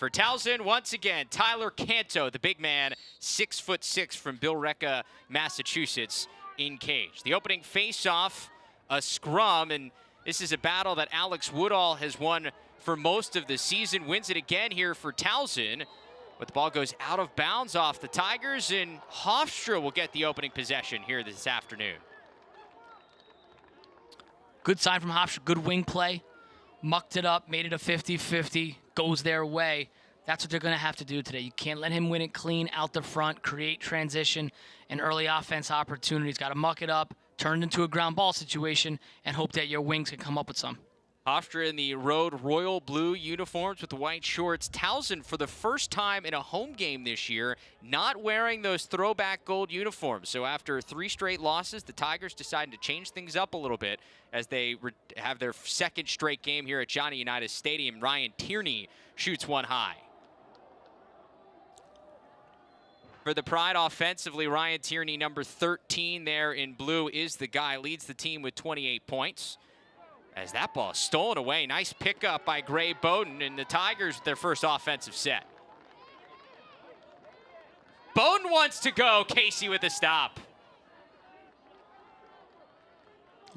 For Towson, once again, Tyler Canto, the big man, 6'6" from Billerica, Massachusetts, in cage. The opening face-off, a scrum, and this is a battle that Alex Woodall has won for most of the season. Wins it again here for Towson, but the ball goes out of bounds off the Tigers, and Hofstra will get the opening possession here this afternoon. Good sign from Hofstra, good wing play. Mucked it up, made it a 50-50, goes their way. That's what they're going to have to do today. You can't let him win it clean out the front, create transition and early offense opportunities. Got to muck it up, turn it into a ground ball situation, and hope that your wings can come up with some. Hofstra in the road royal blue uniforms with the white shorts. Towson, for the first time in a home game this year, not wearing those throwback gold uniforms. So after 3 straight losses, the Tigers decided to change things up a little bit as they have their second straight game here at Johnny Unitas Stadium. Ryan Tierney shoots one high. For the Pride offensively, Ryan Tierney, number 13 there in blue, is the guy. Leads the team with 28 points. As that ball is stolen away. Nice pickup by Gray Bowden, and the Tigers their first offensive set. Bowden wants to go. Casey with a stop.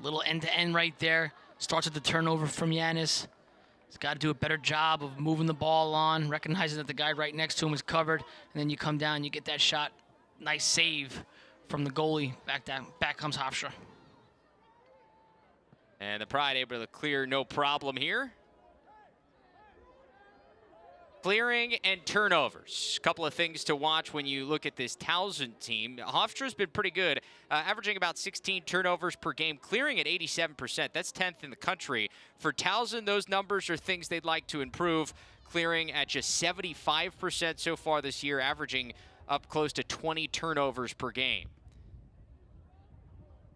Little end-to-end right there. Starts with the turnover from Yanis. He's got to do a better job of moving the ball on, recognizing that the guy right next to him is covered, and then you come down, you get that shot. Nice save from the goalie. Back comes Hofstra. And the Pride able to clear no problem here. Clearing and turnovers. A couple of things to watch when you look at this Towson team. Hofstra's been pretty good, averaging about 16 turnovers per game, clearing at 87%. That's 10th in the country. For Towson, those numbers are things they'd like to improve, clearing at just 75% so far this year, averaging up close to 20 turnovers per game.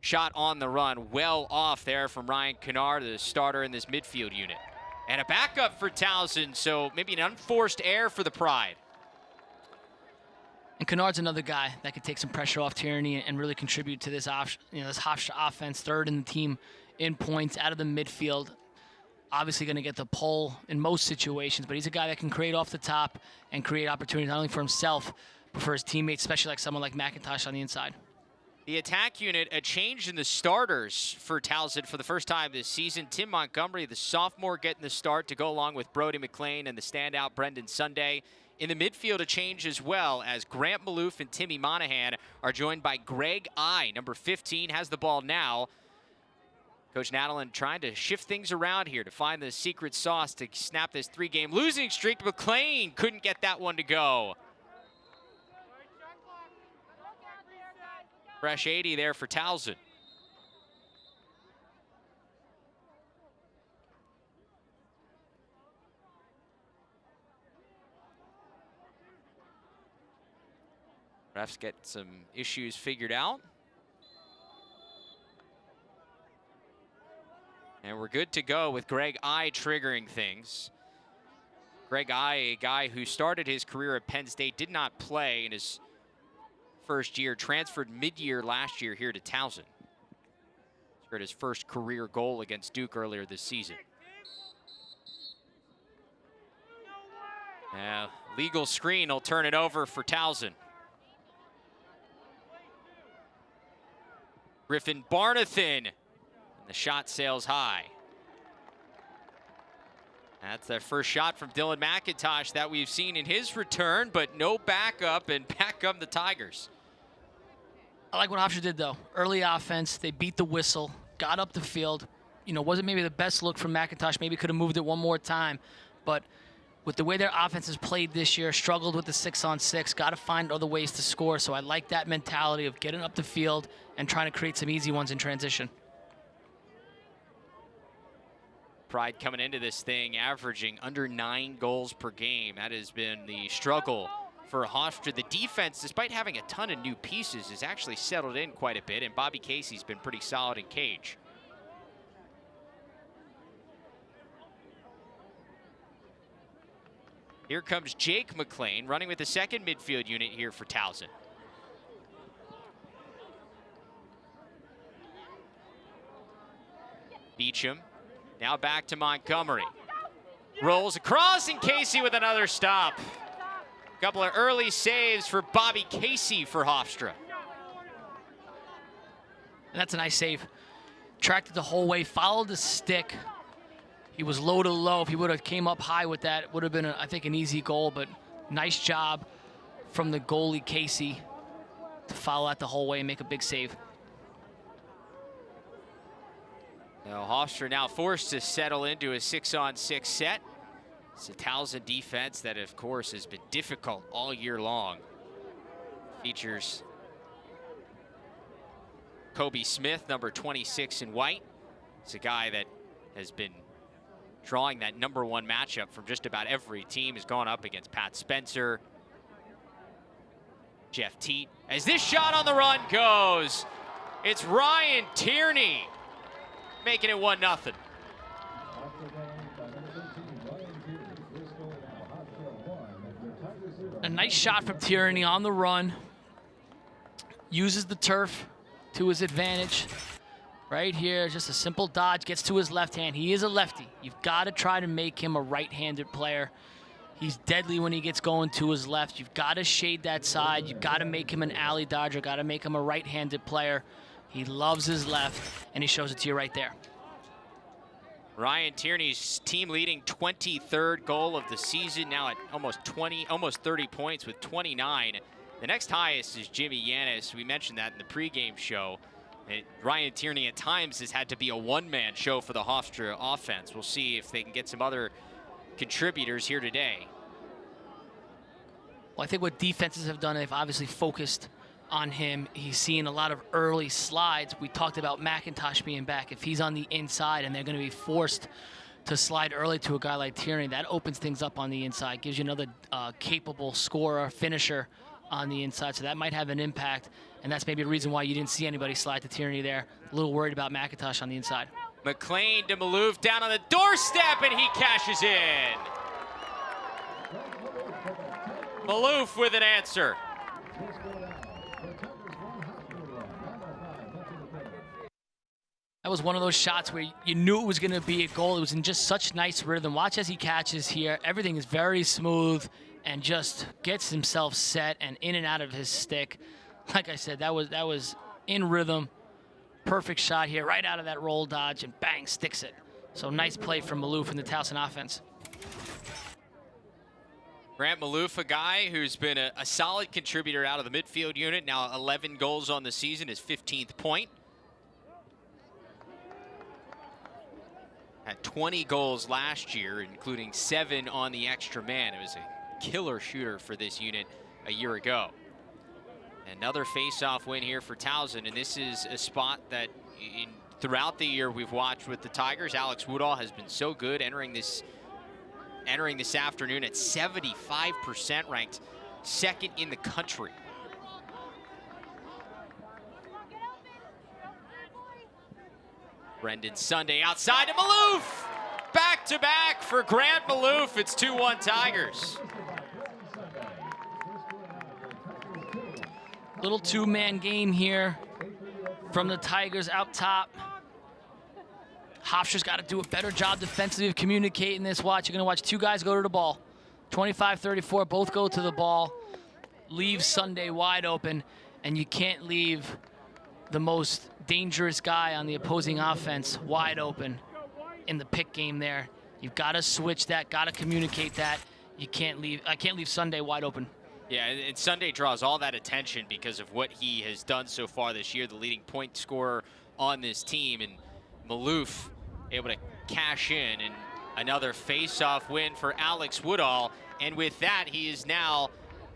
Shot on the run, well off there from Ryan Kennard, the starter in this midfield unit. And a backup for Towson, so maybe an unforced error for the Pride. And Kennard's another guy that could take some pressure off Tierney and really contribute to this Hofstra offense. Third in the team in points out of the midfield. Obviously going to get the pull in most situations, but he's a guy that can create off the top and create opportunities not only for himself, but for his teammates, especially like someone like McIntosh on the inside. The attack unit, a change in the starters for Towson for the first time this season. Tim Montgomery, the sophomore, getting the start to go along with Brody McLean and the standout Brendan Sunday. In the midfield, a change as well, as Grant Maloof and Timmy Monahan are joined by Greg I. Number 15 has the ball now. Coach Nadeline trying to shift things around here to find the secret sauce to snap this 3-game losing streak. McLean couldn't get that one to go. Fresh 80 there for Towson. Refs get some issues figured out. And we're good to go with Greg I triggering things. Greg I, a guy who started his career at Penn State, did not play in his first year, transferred mid-year last year here to Towson. Scored his first career goal against Duke earlier this season. Legal screen will turn it over for Towson. Griffin Barnathan, and the shot sails high. That's their first shot from Dylan McIntosh that we've seen in his return, but no backup, and back come the Tigers. I like what Hofstra did, though. Early offense, they beat the whistle, got up the field. Wasn't maybe the best look from McIntosh. Maybe could have moved it one more time. But with the way their offense has played this year, struggled with the 6-on-6, got to find other ways to score. So I like that mentality of getting up the field and trying to create some easy ones in transition. Pride coming into this thing averaging under 9 goals per game. That has been the struggle for Hofstra. The defense, despite having a ton of new pieces, has actually settled in quite a bit, and Bobby Casey's been pretty solid in cage. Here comes Jake McLean running with the second midfield unit here for Towson. Beecham, now back to Montgomery. Rolls across, and Casey with another stop. A couple of early saves for Bobby Casey for Hofstra. And that's a nice save. Tracked it the whole way, followed the stick. He was low to low. If he would have came up high with that, it would have been, I think, an easy goal. But nice job from the goalie, Casey, to follow that the whole way and make a big save. Now Hofstra now forced to settle into a 6-on-6 set. It's a Towson defense that, of course, has been difficult all year long. Features Kobe Smith, number 26 in white. It's a guy that has been drawing that #1 matchup from just about every team. Has gone up against Pat Spencer, Jeff Teat. As this shot on the run goes, it's Ryan Tierney making it 1-0. A nice shot from Tierney on the run. Uses the turf to his advantage. Right here, just a simple dodge, gets to his left hand. He is a lefty. You've got to try to make him a right-handed player. He's deadly when he gets going to his left. You've got to shade that side. You've got to make him an alley dodger. Got to make him a right-handed player. He loves his left, and he shows it to you right there. Ryan Tierney's team-leading 23rd goal of the season, now at almost 30 points with 29. The next highest is Jimmy Yanis. We mentioned that in the pregame show. Ryan Tierney at times has had to be a one-man show for the Hofstra offense. We'll see if they can get some other contributors here today. Well, I think what defenses have done, they've obviously focused on him. He's seeing a lot of early slides. We talked about McIntosh being back. If he's on the inside and they're going to be forced to slide early to a guy like Tierney, that opens things up on the inside, gives you another capable scorer, finisher on the inside, so that might have an impact, and that's maybe a reason why you didn't see anybody slide to Tierney there. A little worried about McIntosh on the inside. McLean to Maloof down on the doorstep, and he cashes in. Maloof with an answer. That was one of those shots where you knew it was going to be a goal. It was in just such nice rhythm. Watch as he catches here. Everything is very smooth and just gets himself set and in and out of his stick. Like I said, that was in rhythm. Perfect shot here, right out of that roll dodge, and bang, sticks it. So nice play from Maloof in the Towson offense. Grant Maloof, a guy who's been a solid contributor out of the midfield unit, now 11 goals on the season, his 15th point. Had 20 goals last year, including 7 on the extra man. It was a killer shooter for this unit a year ago. Another face-off win here for Towson, and this is a spot that throughout the year we've watched with the Tigers. Alex Woodall has been so good entering this afternoon at 75%, ranked second in the country. Brendan Sunday outside to Maloof. Back-to-back for Grant Maloof. It's 2-1 Tigers. Little two-man game here from the Tigers out top. Hofstra's got to do a better job defensively of communicating this. Watch, you're going to watch 2 guys go to the ball. 25-34, both go to the ball. Leave Sunday wide open, and you can't leave the most dangerous guy on the opposing offense wide open in the pick game there. You've got to switch that, got to communicate that. I can't leave Sunday wide open. Yeah, and Sunday draws all that attention because of what he has done so far this year, the leading point scorer on this team, and Maloof able to cash in, and another face-off win for Alex Woodall. And with that, he is now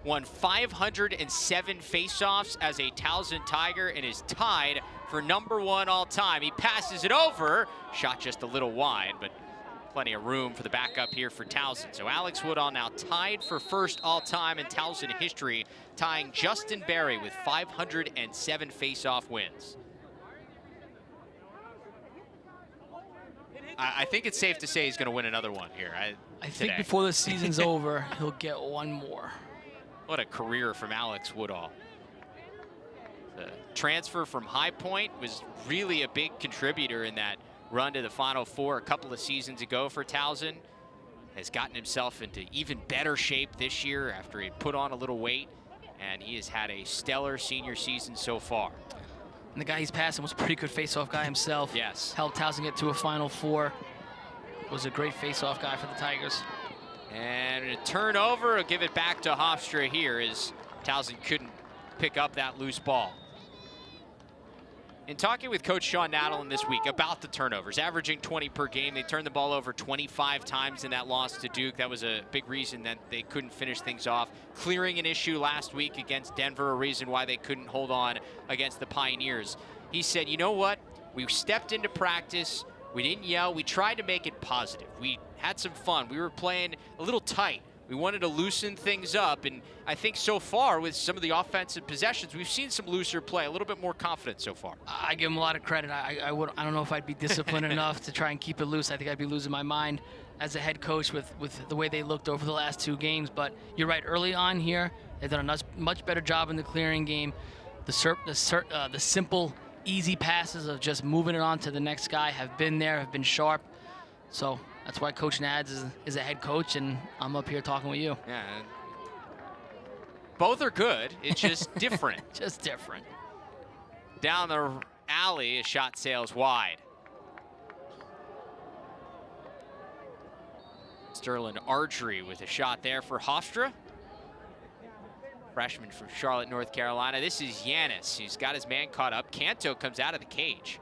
won 507 face-offs as a Towson Tiger and is tied for #1 all-time. He passes it over, shot just a little wide, but plenty of room for the backup here for Towson. So Alex Woodall now tied for first all-time in Towson history, tying Justin Berry with 507 face-off wins. I think it's safe to say he's going to win another one here I think before the season's over, he'll get one more. What a career from Alex Woodall. The transfer from High Point was really a big contributor in that run to the Final Four a couple of seasons ago for Towson. has gotten himself into even better shape this year after he put on a little weight, and he has had a stellar senior season so far. And the guy he's passing was a pretty good face-off guy himself. Yes. Helped Towson get to a Final Four. Was a great face-off guy for the Tigers. And a turnover, will give it back to Hofstra here as Towson couldn't pick up that loose ball. In talking with Coach Sean Nadelin this week about the turnovers, averaging 20 per game, they turned the ball over 25 times in that loss to Duke. That was a big reason that they couldn't finish things off. Clearing an issue last week against Denver, a reason why they couldn't hold on against the Pioneers. He said, you know what? We stepped into practice. We didn't yell. We tried to make it positive. We had some fun. We were playing a little tight. We wanted to loosen things up, and I think so far with some of the offensive possessions, we've seen some looser play, a little bit more confident so far. I give him a lot of credit. I don't know if I'd be disciplined enough to try and keep it loose. I think I'd be losing my mind as a head coach with the way they looked over the last 2 games. But you're right, early on here, they've done a much better job in the clearing game. The simple, easy passes of just moving it on to the next guy have been there, have been sharp. So that's why Coach Nads is a head coach, and I'm up here talking with you. Yeah. Both are good. It's just different. Just different. Down the alley, a shot sails wide. Sterling Archery with a shot there for Hofstra. Freshman from Charlotte, North Carolina. This is Yanis. He's got his man caught up. Canto comes out of the cage.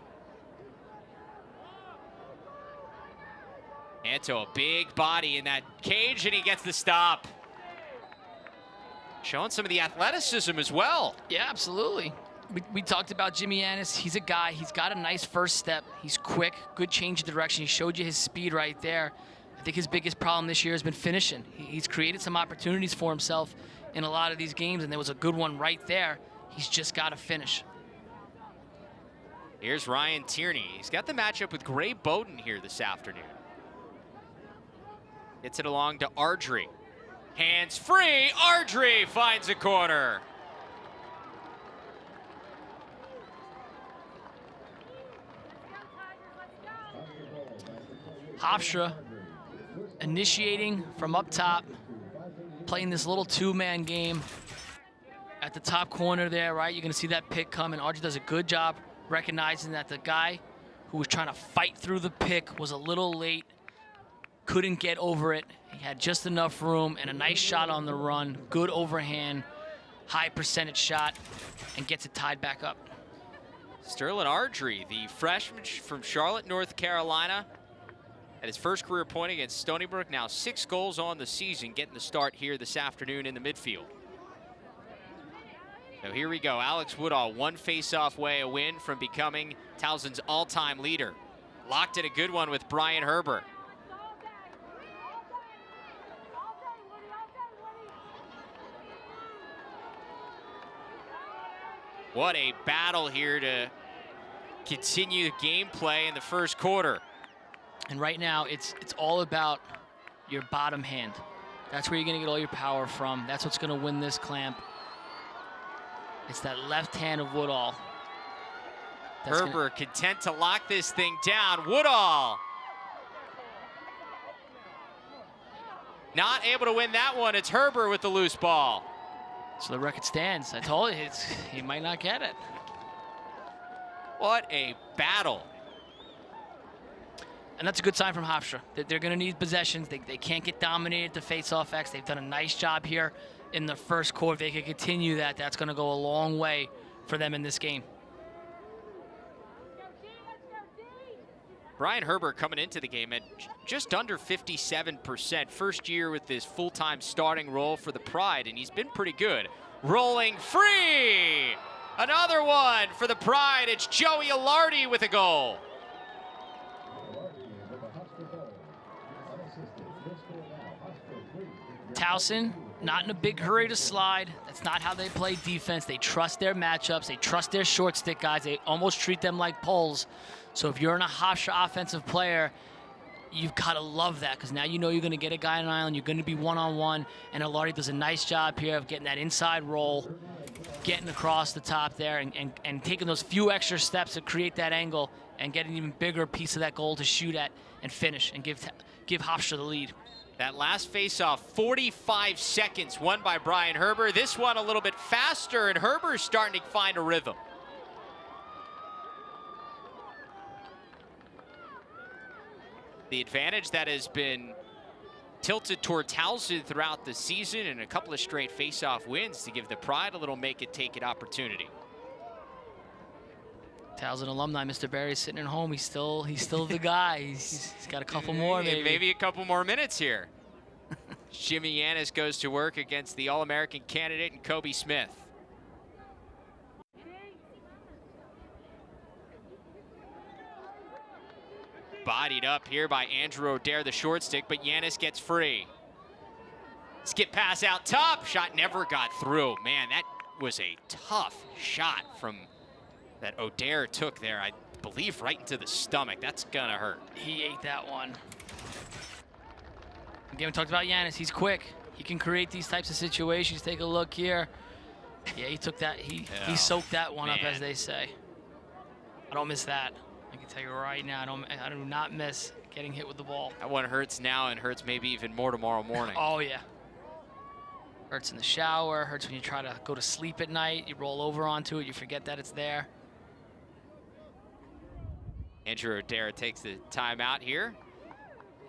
Canto, a big body in that cage, and he gets the stop. Showing some of the athleticism as well. Yeah, absolutely. We talked about Jimmy Yanis. He's a guy, he's got a nice first step. He's quick, good change of direction. He showed you his speed right there. I think his biggest problem this year has been finishing. He's created some opportunities for himself in a lot of these games, and there was a good one right there. He's just got to finish. Here's Ryan Tierney. He's got the matchup with Gray Bowden here this afternoon. Gets it along to Ardrey. Hands free, Ardrey finds a corner. Hofstra initiating from up top, playing this little 2-man game at the top corner there, right? You're gonna see that pick come, and Ardrey does a good job recognizing that the guy who was trying to fight through the pick was a little late, couldn't get over it. He had just enough room and a nice shot on the run, good overhand, high percentage shot, and gets it tied back up. Sterling Ardrey, the freshman from Charlotte, North Carolina, at his first career point against Stony Brook, now 6 goals on the season, getting the start here this afternoon in the midfield. So here we go, Alex Woodall, 1 face-off way a win from becoming Towson's all-time leader. Locked in a good one with Brian Herbert. What a battle here to continue the gameplay in the first quarter. And right now, it's all about your bottom hand. That's where you're gonna get all your power from. That's what's gonna win this clamp. It's that left hand of Woodall. Herbert content to lock this thing down. Woodall not able to win that one. It's Herbert with the loose ball. So the record stands. I told you, he might not get it. What a battle. And that's a good sign from Hofstra. They're going to need possessions. They can't get dominated to face-off X. They've done a nice job here in the first quarter. If they can continue that, that's going to go a long way for them in this game. Brian Herbert coming into the game at just under 57%. First year with this full-time starting role for the Pride, and he's been pretty good. Rolling free! Another one for the Pride. It's Joey Alardi with a goal. Towson, not in a big hurry to slide. That's not how they play defense. They trust their matchups. They trust their short stick guys. They almost treat them like poles. So if you're in a Hofstra offensive player, you've got to love that, because now you know you're going to get a guy on an island. You're going to be one-on-one, and Alardi does a nice job here of getting that inside roll, getting across the top there, and taking those few extra steps to create that angle and get an even bigger piece of that goal to shoot at and finish and give Hofstra the lead. That last faceoff, 45 seconds, won by Brian Herber. This one a little bit faster, and Herber's starting to find a rhythm. The advantage that has been tilted toward Towson throughout the season, and a couple of straight faceoff wins to give the Pride a little make-it-take-it opportunity. Towson alumni, Mr. Barry, sitting at home. He's still the guy. He's got a couple more, maybe. Maybe a couple more minutes here. Jimmy Yanis goes to work against the All-American candidate and Kobe Smith. Bodied up here by Andrew O'Dare, the short stick, but Yanis gets free. Skip pass out top. Shot never got through. Man, that was a tough shot from that O'Dare took there. I believe right into the stomach. That's gonna hurt. He ate that one. Again, we talked about Yanis. He's quick. He can create these types of situations. Take a look here. Yeah, he took that. He soaked that one up, as they say. I don't miss that. I can tell you right now, I do not miss getting hit with the ball. That one hurts now and hurts maybe even more tomorrow morning. Oh, yeah. Hurts in the shower, hurts when you try to go to sleep at night. You roll over onto it, you forget that it's there. Andrew O'Dare takes the timeout here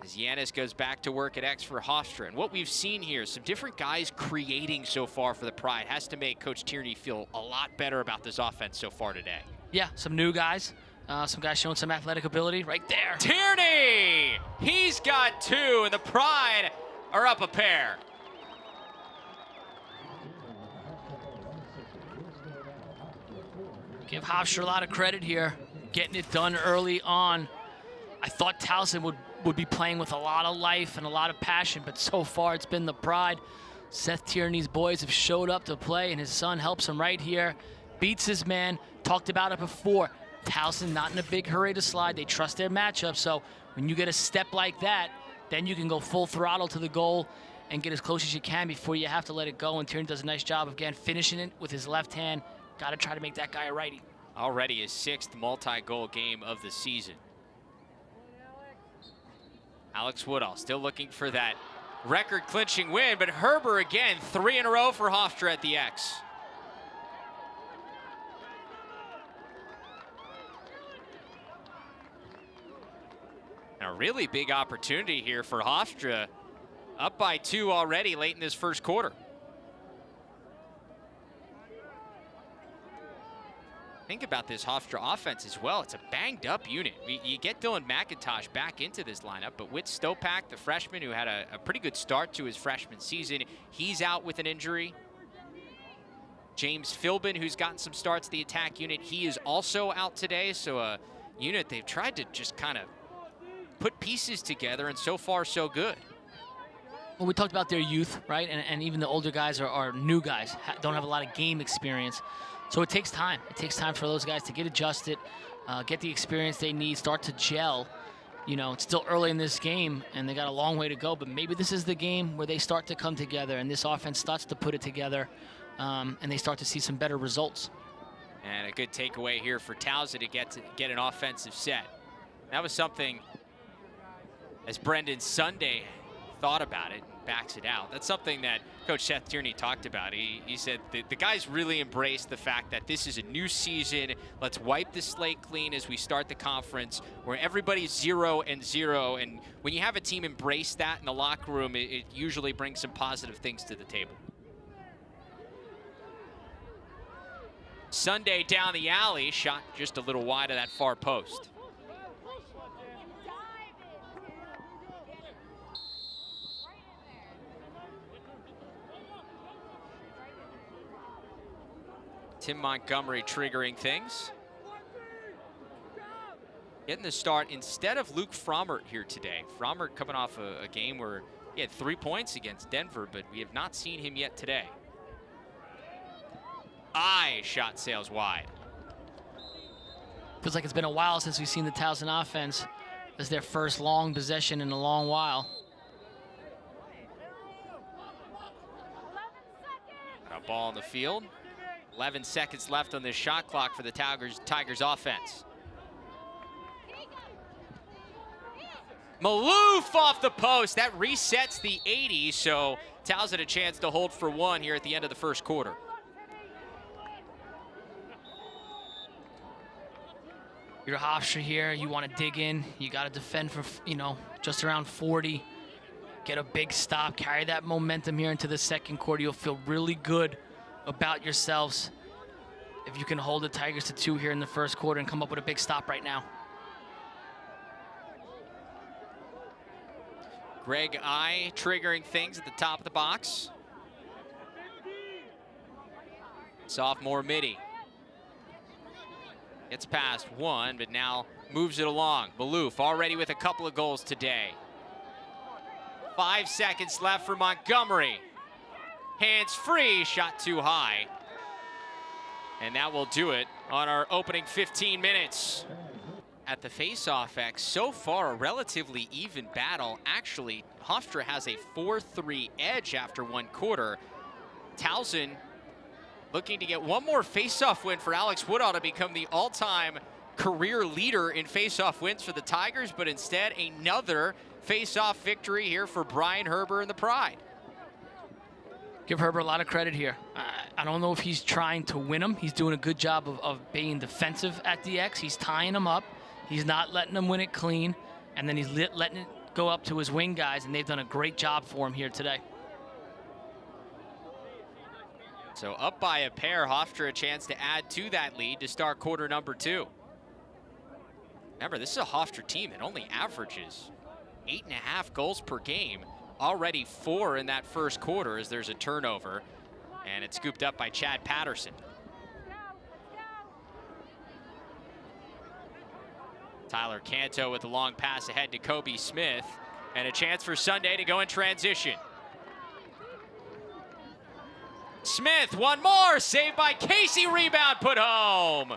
as Yanis goes back to work at X for Hofstra. And what we've seen here, some different guys creating so far for the Pride, has to make Coach Tierney feel a lot better about this offense so far today. Yeah, some new guys. Some guys showing some athletic ability right there. Tierney! He's got two, and the Pride are up a pair. Give Hofstra a lot of credit here, getting it done early on. I thought Towson would be playing with a lot of life and a lot of passion, but so far it's been the Pride. Seth Tierney's boys have showed up to play, and his son helps him right here. Beats his man. Talked about it before. Towson not in a big hurry to slide. They trust their matchup, so when you get a step like that, then you can go full throttle to the goal and get as close as you can before you have to let it go. And Tierney does a nice job, again, finishing it with his left hand. Got to try to make that guy a righty. Already his 6th multi-goal game of the season. Alex Woodall still looking for that record-clinching win, but Herber again, 3 in a row for Hofstra at the X. And a really big opportunity here for Hofstra, up by 2 already late in this first quarter. Think about this Hofstra offense as well. It's a banged up unit. You get Dylan McIntosh back into this lineup, but with Stopak, the freshman who had a pretty good start to his freshman season, he's out with an injury. James Philbin, who's gotten some starts the attack unit, he is also out today. So a unit they've tried to just kind of put pieces together, and so far so good. Well, we talked about their youth, right? And even the older guys are new guys, don't have a lot of game experience. So it takes time. It takes time for those guys to get adjusted, get the experience they need, start to gel. You know, it's still early in this game, and they got a long way to go, but maybe this is the game where they start to come together, and this offense starts to put it together, and they start to see some better results. And a good takeaway here for Towson to get an offensive set. That was something, as Brendan Sunday thought about it, backs it out. That's something that Coach Seth Tierney talked about. He said the guys really embraced the fact that this is a new season. Let's wipe the slate clean as we start the conference, where everybody's 0-0. And when you have a team embrace that in the locker room, it usually brings some positive things to the table. Sunday down the alley, shot just a little wide of that far post. Tim Montgomery triggering things. Getting the start instead of Luke Frommert here today. Frommert coming off a game where he had 3 points against Denver, but we have not seen him yet today. Shot sails wide. Feels like it's been a while since we've seen the Towson offense as their first long possession in a long while. Got a ball on the field. 11 seconds left on this shot clock for the Tigers offense. Maloof off the post. That resets the 80, so Towson a chance to hold for one here at the end of the first quarter. You're Hofstra here. You want to dig in. You got to defend for, just around 40. Get a big stop. Carry that momentum here into the second quarter. You'll feel really good about yourselves if you can hold the Tigers to 2 here in the first quarter and come up with a big stop right now. Greg I triggering things at the top of the box. Sophomore midi. Gets past one, but now moves it along. Maloof already with a couple of goals today. 5 seconds left for Montgomery. Hands free, shot too high. And that will do it on our opening 15 minutes. At the face-off X, so far a relatively even battle. Actually, Hofstra has a 4-3 edge after 1 quarter. Towson looking to get one more face-off win for Alex Woodall to become the all-time career leader in face-off wins for the Tigers, but instead another face-off victory here for Brian Herber and the Pride. Give Herber a lot of credit here. I don't know if he's trying to win them. He's doing a good job of being defensive at the X. He's tying them up. He's not letting them win it clean, and then he's letting it go up to his wing guys, and they've done a great job for him here today. So up by a pair, Hofstra a chance to add to that lead to start quarter number 2. Remember, this is a Hofstra team that only averages 8.5 goals per game. Already 4 in that first quarter as there's a turnover, and it's scooped up by Chad Patterson. Tyler Canto with a long pass ahead to Kobe Smith, and a chance for Sunday to go in transition. Smith, one more, saved by Casey, rebound put home.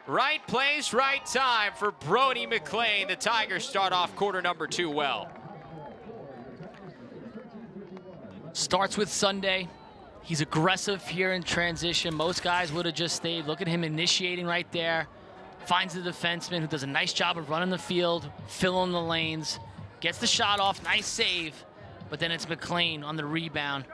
Right place, right time for Brody McLean. The Tigers start off quarter number 2 well. Starts with Sunday. He's aggressive here in transition. Most guys would have just stayed. Look at him initiating right there. Finds the defenseman who does a nice job of running the field, filling the lanes, gets the shot off, nice save, but then it's McLean on the rebound.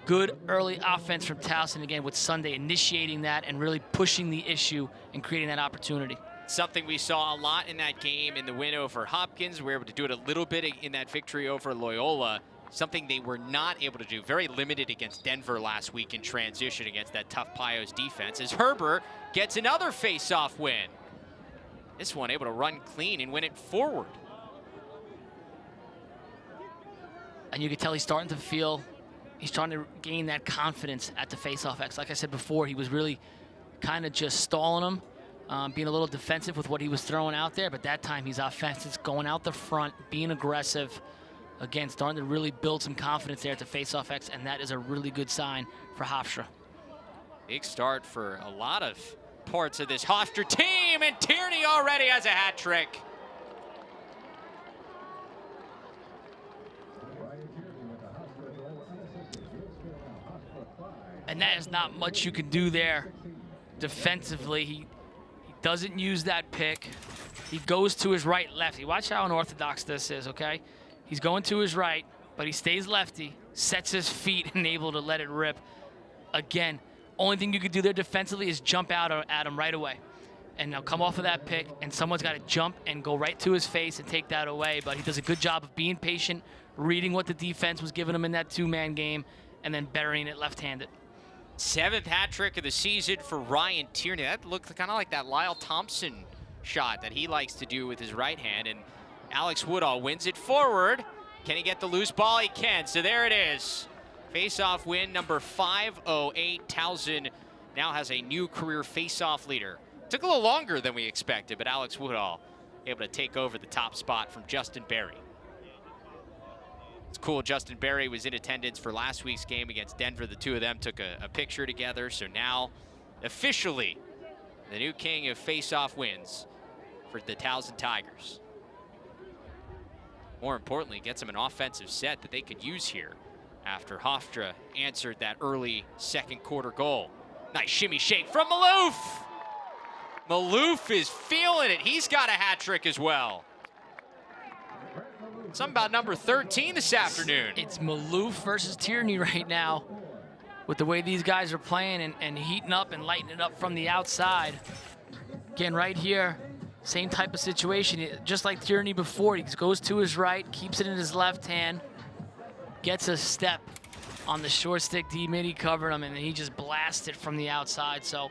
Good early offense from Towson again with Sunday initiating that and really pushing the issue and creating that opportunity. Something we saw a lot in that game in the win over Hopkins. We were able to do it a little bit in that victory over Loyola. Something they were not able to do, very limited against Denver last week in transition against that tough Pios defense, as Herber gets another face-off win. This one able to run clean and win it forward. And you can tell he's starting to feel, he's trying to gain that confidence at the face-off X. Like I said before, he was really kind of just stalling him, being a little defensive with what he was throwing out there, but that time he's offensive, going out the front, being aggressive. Again, starting to really build some confidence there at the face-off X, and that is a really good sign for Hofstra. Big start for a lot of parts of this Hofstra team, and Tierney already has a hat trick. And that is not much you can do there defensively. He doesn't use that pick. He goes to his right lefty. Watch how unorthodox this is, okay? He's going to his right, but he stays lefty, sets his feet, and able to let it rip. Again, only thing you could do there defensively is jump out at him right away. And now come off of that pick, and someone's got to jump and go right to his face and take that away. But he does a good job of being patient, reading what the defense was giving him in that 2-man game, and then burying it left-handed. 7th hat trick of the season for Ryan Tierney. That looked kind of like that Lyle Thompson shot that he likes to do with his right hand. And Alex Woodall wins it forward. Can he get the loose ball? He can. So there it is. Face-off win number 508. Towson now has a new career face-off leader. Took a little longer than we expected, but Alex Woodall able to take over the top spot from Justin Berry. It's cool. Justin Berry was in attendance for last week's game against Denver. The two of them took a picture together. So now officially the new king of face-off wins for the Towson Tigers. More importantly, gets them an offensive set that they could use here after Hofstra answered that early second quarter goal. Nice shimmy shake from Maloof. Maloof is feeling it. He's got a hat trick as well. Something about number 13 this afternoon. It's Maloof versus Tierney right now with the way these guys are playing and heating up and lighting it up from the outside. Again, right here, same type of situation. Just like Tierney before, he goes to his right, keeps it in his left hand, gets a step on the short stick. D-Midi covered him, and then he just blasts it from the outside. So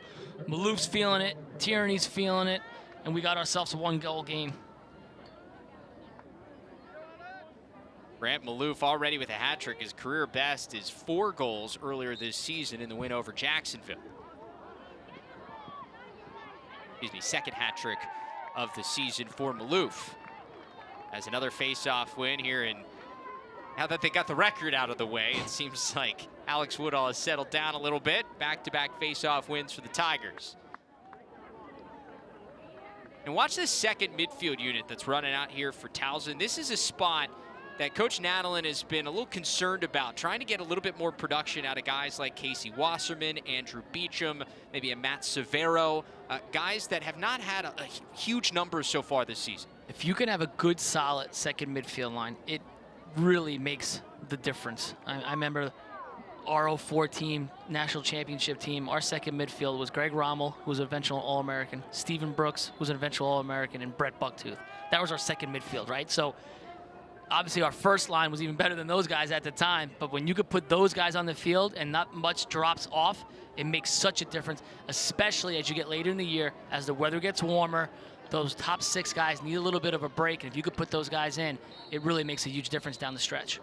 Maloof's feeling it, Tierney's feeling it, and we got ourselves a 1-goal game. Grant Maloof already with a hat trick. His career best is 4 goals earlier this season in the win over Jacksonville. Excuse me, second hat trick of the season for Maloof. As another face-off win here, and now that they got the record out of the way, it seems like Alex Woodall has settled down a little bit. Back-to-back face-off wins for the Tigers. And watch this second midfield unit that's running out here for Towson. This is a spot that Coach Nadalin has been a little concerned about, trying to get a little bit more production out of guys like Casey Wasserman, Andrew Beecham, maybe a Matt Severo, guys that have not had a huge numbers so far this season. If you can have a good, solid second midfield line, it really makes the difference. I remember our 04 team, national championship team, our second midfield was Greg Rommel, who was an eventual All-American, Stephen Brooks, who was an eventual All-American, and Brett Bucktooth. That was our second midfield, right? So obviously our first line was even better than those guys at the time, but when you could put those guys on the field and not much drops off, it makes such a difference, especially as you get later in the year, as the weather gets warmer. Those top 6 guys need a little bit of a break, and if you could put those guys in, it really makes a huge difference down the stretch.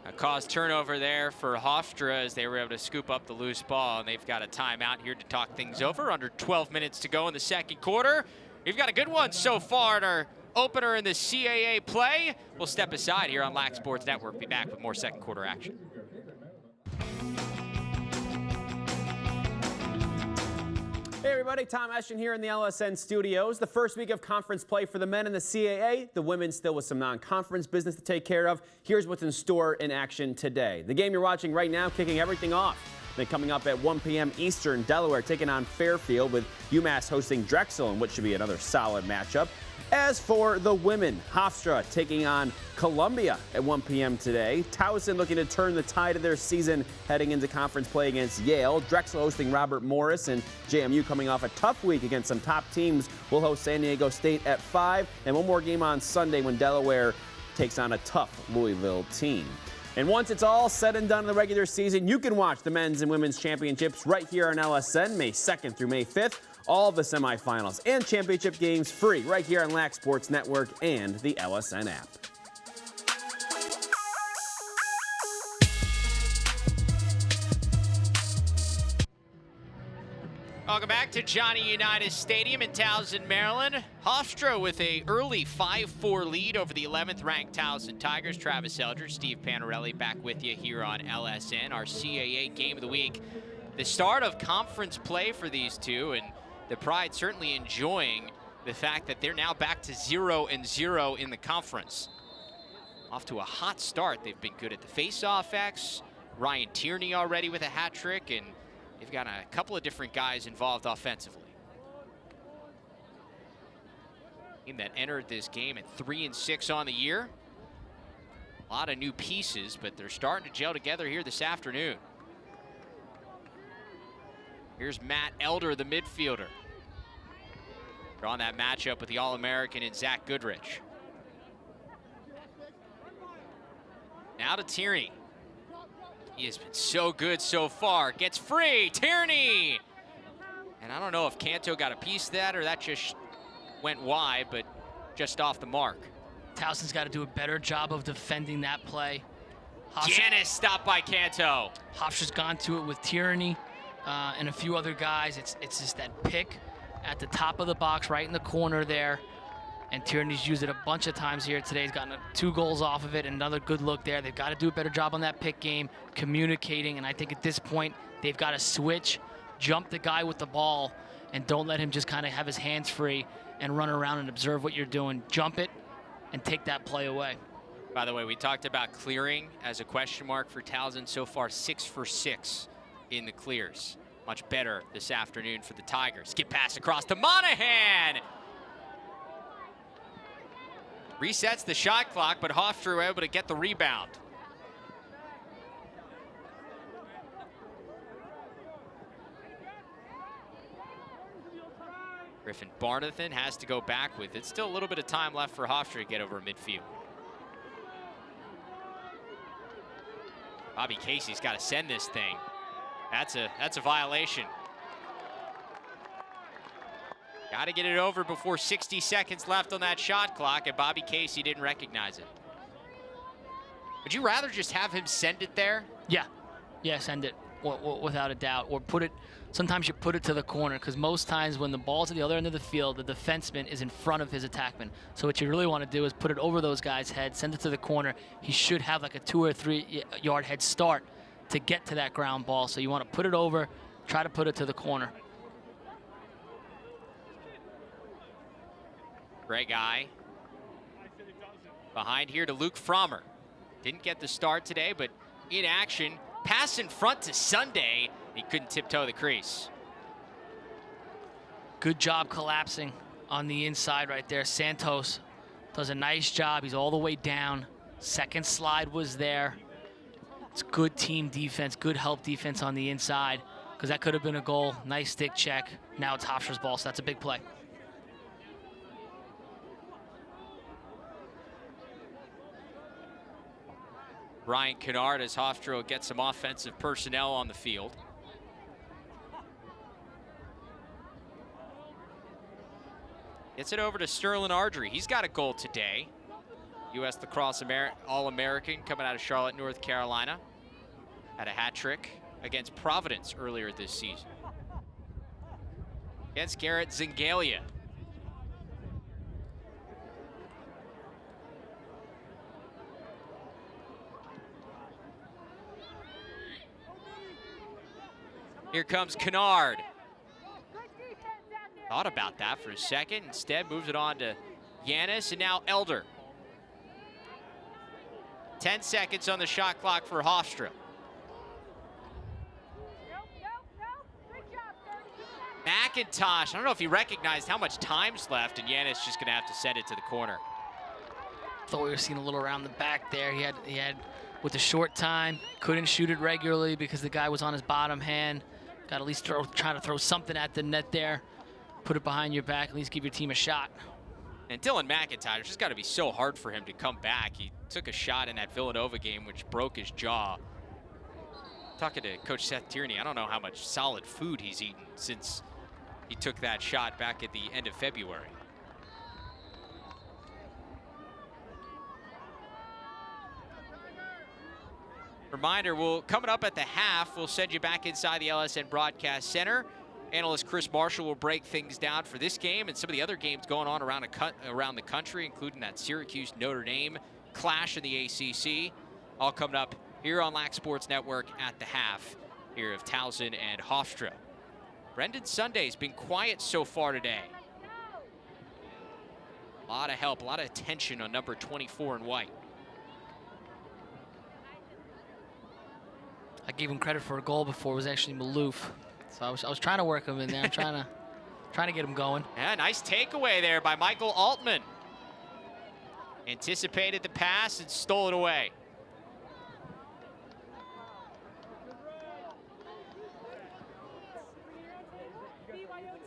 A caused turnover there for Hofstra as they were able to scoop up the loose ball, and they've got a timeout here to talk things over. Under 12 minutes to go in the second quarter. We've got a good one so far in our opener in the CAA play. We'll step aside here on Lax Sports Network. Be back with more second quarter action. Hey everybody, Tom Eschen here in the LSN studios. The first week of conference play for the men in the CAA. The women still with some non-conference business to take care of. Here's what's in store in action today. The game you're watching right now kicking everything off. Then coming up at 1 p.m. Eastern, Delaware taking on Fairfield with UMass hosting Drexel in what should be another solid matchup. As for the women, Hofstra taking on Columbia at 1 p.m. today. Towson looking to turn the tide of their season heading into conference play against Yale. Drexel hosting Robert Morris, and JMU coming off a tough week against some top teams will host San Diego State at 5. And one more game on Sunday when Delaware takes on a tough Louisville team. And once it's all said and done in the regular season, you can watch the men's and women's championships right here on LSN May 2nd through May 5th. All the semifinals and championship games free right here on Lax Sports Network and the LSN app. Welcome back to Johnny Unitas Stadium in Towson, Maryland. Hofstra with a early 5-4 lead over the 11th ranked Towson Tigers. Travis Eldridge, Steve Panarelli back with you here on LSN, our CAA game of the week. The start of conference play for these two, and the Pride certainly enjoying the fact that they're now back to 0-0 in the conference. Off to a hot start. They've been good at the face-off X. Ryan Tierney already with a hat trick, and they've got a couple of different guys involved offensively. Team that entered this game at 3-6 on the year. A lot of new pieces, but they're starting to gel together here this afternoon. Here's Matt Elder, the midfielder. They're on that matchup with the All-American and Zach Goodrich. Now to Tierney. He has been so good so far. Gets free, Tierney! And I don't know if Canto got a piece of that or that just went wide, but just off the mark. Towson's got to do a better job of defending that play. Janis stopped by Canto. Hofstra's gone to it with Tierney and a few other guys. It's just that pick at the top of the box, right in the corner there. And Tierney's used it a bunch of times here today. He's gotten 2 goals off of it, and another good look there. They've got to do a better job on that pick game, communicating, and I think at this point they've got to switch, jump the guy with the ball, and don't let him just kind of have his hands free and run around and observe what you're doing. Jump it and take that play away. By the way, we talked about clearing as a question mark for Towson. So far, 6 for 6 in the clears. Much better this afternoon for the Tigers. Skip pass across to Monahan. Resets the shot clock, but Hofstra were able to get the rebound. Griffin Barnathan has to go back with it. Still a little bit of time left for Hofstra to get over midfield. Bobby Casey's got to send this thing. That's a violation. Got to get it over before 60 seconds left on that shot clock, and Bobby Casey didn't recognize it. Would you rather just have him send it there? Yeah, send it without a doubt, or put it. Sometimes you put it to the corner, because most times when the ball's at the other end of the field, the defenseman is in front of his attackman. So what you really want to do is put it over those guys' heads, send it to the corner. He should have like a 2 or 3 yard head start to get to that ground ball. So you want to put it over, try to put it to the corner. Greg Eye behind here to Luke Frommer. Didn't get the start today, but in action. Pass in front to Sunday. He couldn't tiptoe the crease. Good job collapsing on the inside right there. Santos does a nice job. He's all the way down. Second slide was there. It's good team defense, good help defense on the inside, because that could have been a goal. Nice stick check. Now it's Hofstra's ball, so that's a big play. Ryan Kennard as Hofstra gets some offensive personnel on the field. Gets it over to Sterling Ardrey. He's got a goal today. U.S. Lacrosse All-American coming out of Charlotte, North Carolina. Had a hat trick against Providence earlier this season. Against Garrett Zingalia. Here comes Kennard. Thought about that for a second. Instead, moves it on to Yanis, and now Elder. 10 seconds on the shot clock for Hofstra. McIntosh, I don't know if he recognized how much time's left, and Yanis just gonna have to send it to the corner. Thought we were seeing a little around the back there. He had with the short time, couldn't shoot it regularly because the guy was on his bottom hand. Got to at least trying to throw something at the net there. Put it behind your back, at least give your team a shot. And Dylan McIntosh, it's just got to be so hard for him to come back. He took a shot in that Villanova game, which broke his jaw. Talking to Coach Seth Tierney, I don't know how much solid food he's eaten since he took that shot back at the end of February. Reminder, coming up at the half, we'll send you back inside the LSN Broadcast Center. Analyst Chris Marshall will break things down for this game and some of the other games going on around the country, including that Syracuse-Notre Dame clash in the ACC. All coming up here on Lax Sports Network at the half here of Towson and Hofstra. Brendan Sunday's been quiet so far today. A lot of help, a lot of attention on number 24 in white. I gave him credit for a goal before. It was actually Maloof. So I was trying to work him in there. I'm trying to get him going. Yeah, nice takeaway there by Michael Altman. Anticipated the pass and stole it away.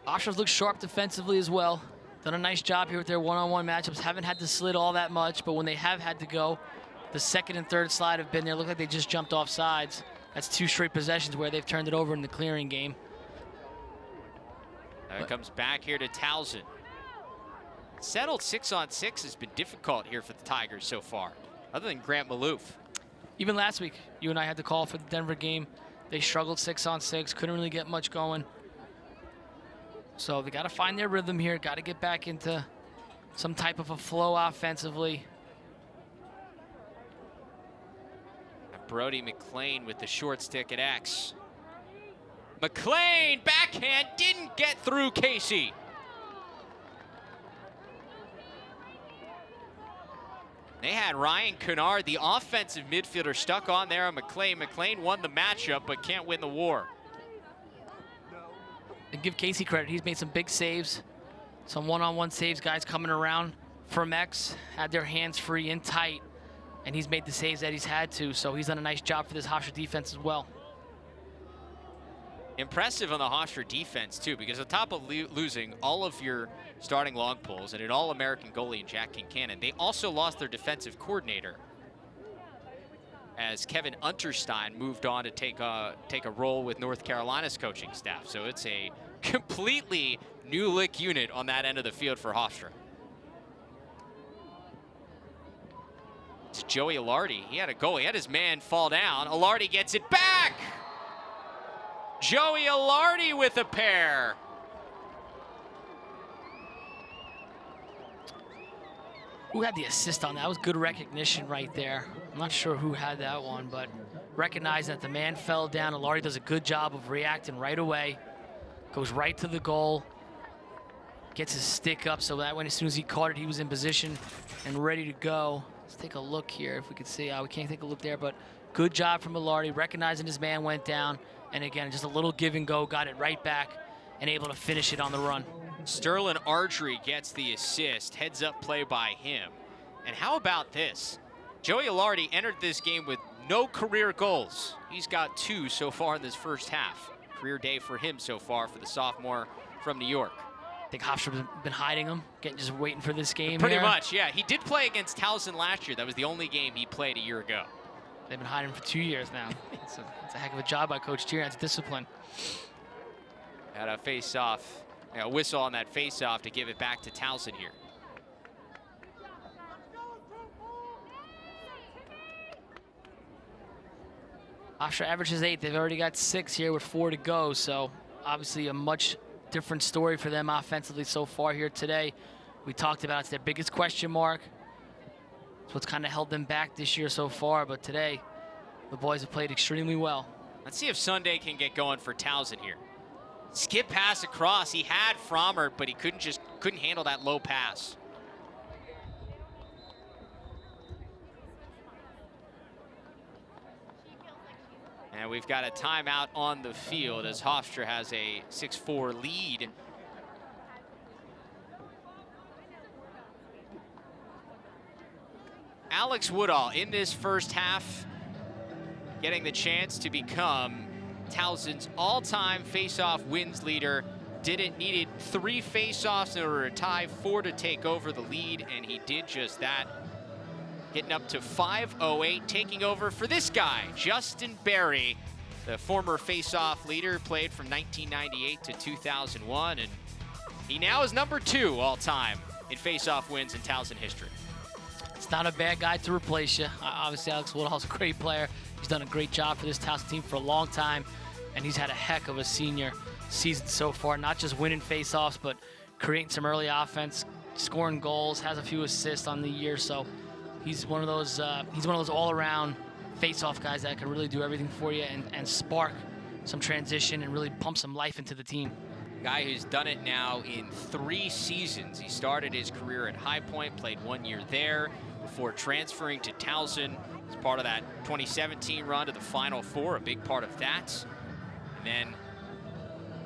Hofstra's looked sharp defensively as well. Done a nice job here with their one-on-one matchups. Haven't had to slid all that much, but when they have had to go, the second and third slide have been there. Look like they just jumped off sides. That's 2 straight possessions where they've turned it over in the clearing game. Now it comes back here to Towson. Settled 6-on-6 has been difficult here for the Tigers so far, other than Grant Maloof. Even last week, you and I had to call for the Denver game. They struggled 6-on-6, couldn't really get much going. So they got to find their rhythm here, got to get back into some type of a flow offensively. Brody McLean with the short stick at X. McLean, backhand, didn't get through Casey. They had Ryan Kennard, the offensive midfielder, stuck on there on McLean. McLean won the matchup, but can't win the war. And give Casey credit, he's made some big saves. Some one-on-one saves, guys coming around, from X had their hands free and tight, and he's made the saves that he's had to, so he's done a nice job for this Hofstra defense as well. Impressive on the Hofstra defense, too, because on top of losing all of your starting long pulls and an All-American goalie in Jack Kincannon, they also lost their defensive coordinator as Kevin Unterstein moved on to take a role with North Carolina's coaching staff. So it's a completely new lick unit on that end of the field for Hofstra. It's Joey Alardi. He had a goal. He had his man fall down. Alardi gets it back. Joey Alardi with a pair. Who had the assist on that? That was good recognition right there. I'm not sure who had that one, but recognizing that the man fell down. Alardi does a good job of reacting right away. Goes right to the goal. Gets his stick up so that when as soon as he caught it, he was in position and ready to go. Let's take a look here if we could see. We can't take a look there, but good job from Alardi, recognizing his man went down. And again, just a little give and go, got it right back and able to finish it on the run. Sterling Ardrey gets the assist, heads up play by him. And how about this? Joey Alardi entered this game with no career goals. He's got 2 so far in this first half. Career day for him so far for the sophomore from New York. I think Hofstra's been hiding him, just waiting for this game. Pretty much, yeah. He did play against Towson last year. That was the only game he played a year ago. They've been hiding him for 2 years now. It's a heck of a job by Coach Tier. That's discipline. Had a face-off, a whistle on that face-off to give it back to Towson here. Hofstra averages 8. They've already got 6 here with 4 to go. So obviously a much different story for them offensively so far here today. We talked about it's their biggest question mark. It's what's kind of held them back this year so far. But today, the boys have played extremely well. Let's see if Sunday can get going for Towson here. Skip pass across. He had Frommert, but he couldn't handle that low pass. And we've got a timeout on the field as Hofstra has a 6-4 lead. Alex Woodall in this first half getting the chance to become Towson's all-time face-off wins leader. Needed 3 face-offs in order to tie, 4 to take over the lead, and he did just that. Getting up to 5:08, taking over for this guy, Justin Berry, the former face-off leader, played from 1998 to 2001, and he now is number 2 all-time in face-off wins in Towson history. It's not a bad guy to replace you. Obviously, Alex Woodall's a great player. He's done a great job for this Towson team for a long time, and he's had a heck of a senior season so far, not just winning face-offs, but creating some early offense, scoring goals, has a few assists on the year, so he's one of those all-around face-off guys that can really do everything for you and spark some transition and really pump some life into the team. Guy who's done it now in 3 seasons. He started his career at High Point, played 1 year there before transferring to Towson as part of that 2017 run to the Final Four, a big part of that. And then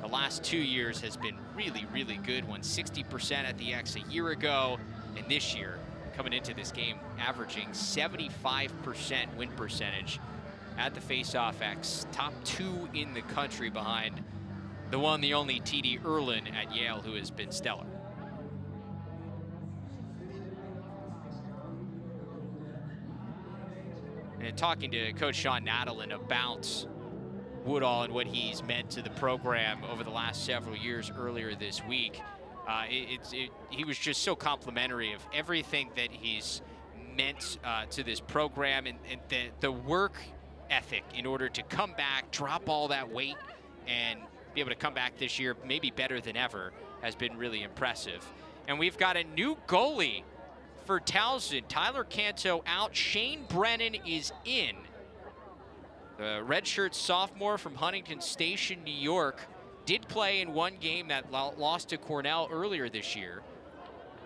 the last 2 years has been really, really good. Won 60% at the X a year ago, and this year, coming into this game, averaging 75% win percentage at the face-off X. Top 2 in the country behind the one, the only TD Erlin at Yale, who has been stellar. And talking to Coach Sean Nadelin about Woodall and what he's meant to the program over the last several years earlier this week, he was just so complimentary of everything that he's meant to this program and the work ethic in order to come back, drop all that weight, and be able to come back this year maybe better than ever has been really impressive. And we've got a new goalie for Towson. Tyler Canto out. Shane Brennan is in. The redshirt sophomore from Huntington Station, New York, did play in 1 game that lost to Cornell earlier this year.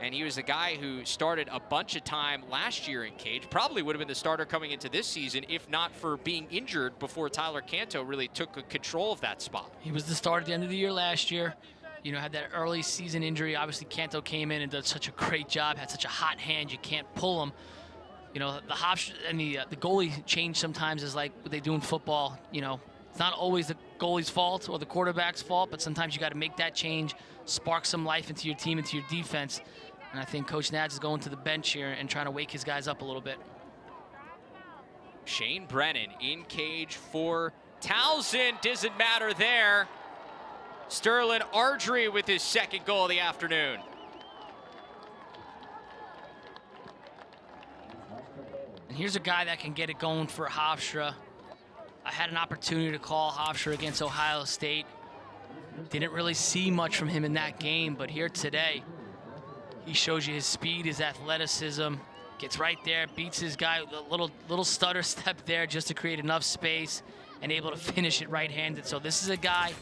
And he was a guy who started a bunch of time last year in Cage. Probably would have been the starter coming into this season if not for being injured before Tyler Canto really took control of that spot. He was the starter at the end of the year last year. You know, had that early season injury. Obviously, Canto came in and did such a great job, had such a hot hand, you can't pull him. You know, the Hofstra and the goalie change sometimes is like what they do in football. You know, it's not always the goalie's fault or the quarterback's fault, but sometimes you got to make that change, spark some life into your team, into your defense. And I think Coach Nads is going to the bench here and trying to wake his guys up a little bit. Shane Brennan in cage for Towson. Doesn't matter there. Sterling Ardrey with his second goal of the afternoon. And here's a guy that can get it going for Hofstra. I had an opportunity to call Hofstra against Ohio State. Didn't really see much from him in that game, but here today, he shows you his speed, his athleticism, gets right there, beats his guy with a little stutter step there just to create enough space and able to finish it right-handed. So this is a guy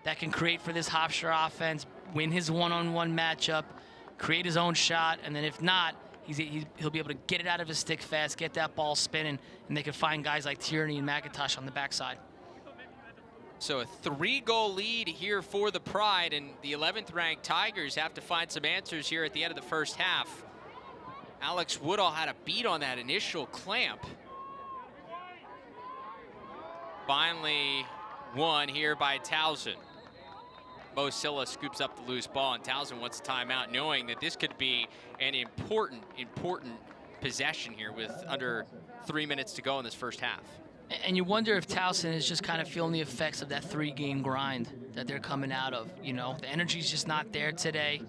that can create for this Hofstra offense, win his one-on-one matchup, create his own shot, and then if not, he'll be able to get it out of his stick fast, get that ball spinning, and they can find guys like Tierney and McIntosh on the backside. So a 3-goal lead here for the Pride, and the 11th ranked Tigers have to find some answers here at the end of the first half. Alex Woodall had a beat on that initial clamp. Finally won here by Towson. Mo Silla scoops up the loose ball, and Towson wants a timeout, knowing that this could be an important possession here with under 3 minutes to go in this first half. And you wonder if Towson is just kind of feeling the effects of that 3-game grind that they're coming out of. You know, the energy's just not there today.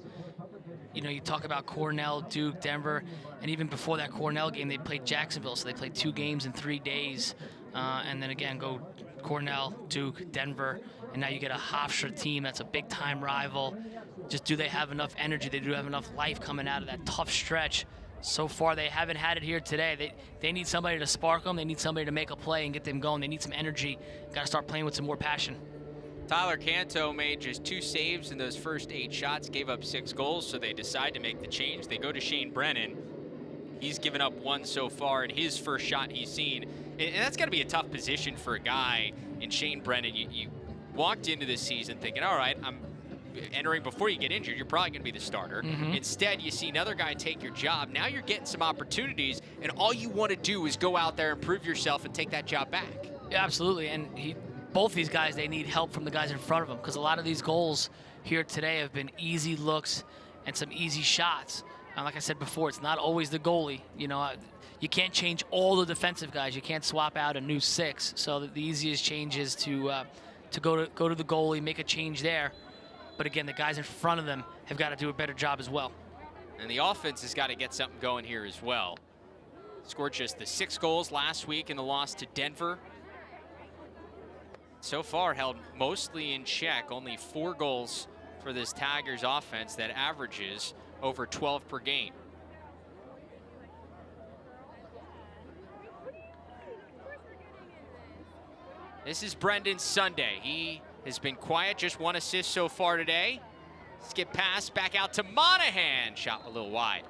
You know, you talk about Cornell, Duke, Denver, and even before that Cornell game, they played Jacksonville, so they played 2 games in 3 days. And then again, go Cornell, Duke, Denver, and now you get a Hofstra team that's a big-time rival. Just do they have enough energy? They do have enough life coming out of that tough stretch. So far, they haven't had it here today. They need somebody to spark them. They need somebody to make a play and get them going. They need some energy. Got to start playing with some more passion. Tyler Canto made just 2 saves in those first 8 shots, gave up 6 goals, so they decide to make the change. They go to Shane Brennan. He's given up 1 so far in his first shot he's seen. And that's got to be a tough position for a guy in Shane Brennan. You walked into this season thinking, all right, I'm entering before you get injured, you're probably going to be the starter. Instead, you see another guy take your job. Now you're getting some opportunities, and all you want to do is go out there and prove yourself and take that job back. Yeah, absolutely. And both these guys, they need help from the guys in front of them, because a lot of these goals here today have been easy looks and some easy shots. And like I said before, it's not always the goalie. You know, you can't change all the defensive guys. You can't swap out a new 6. So the easiest change is to go to the goalie, make a change there. But again, the guys in front of them have got to do a better job as well. And the offense has got to get something going here as well. Scored just the 6 goals last week in the loss to Denver. So far held mostly in check. Only 4 goals for this Tigers offense that averages over 12 per game. This is Brendan Sunday. He has been quiet, just 1 assist so far today. Skip pass back out to Monahan. Shot a little wide.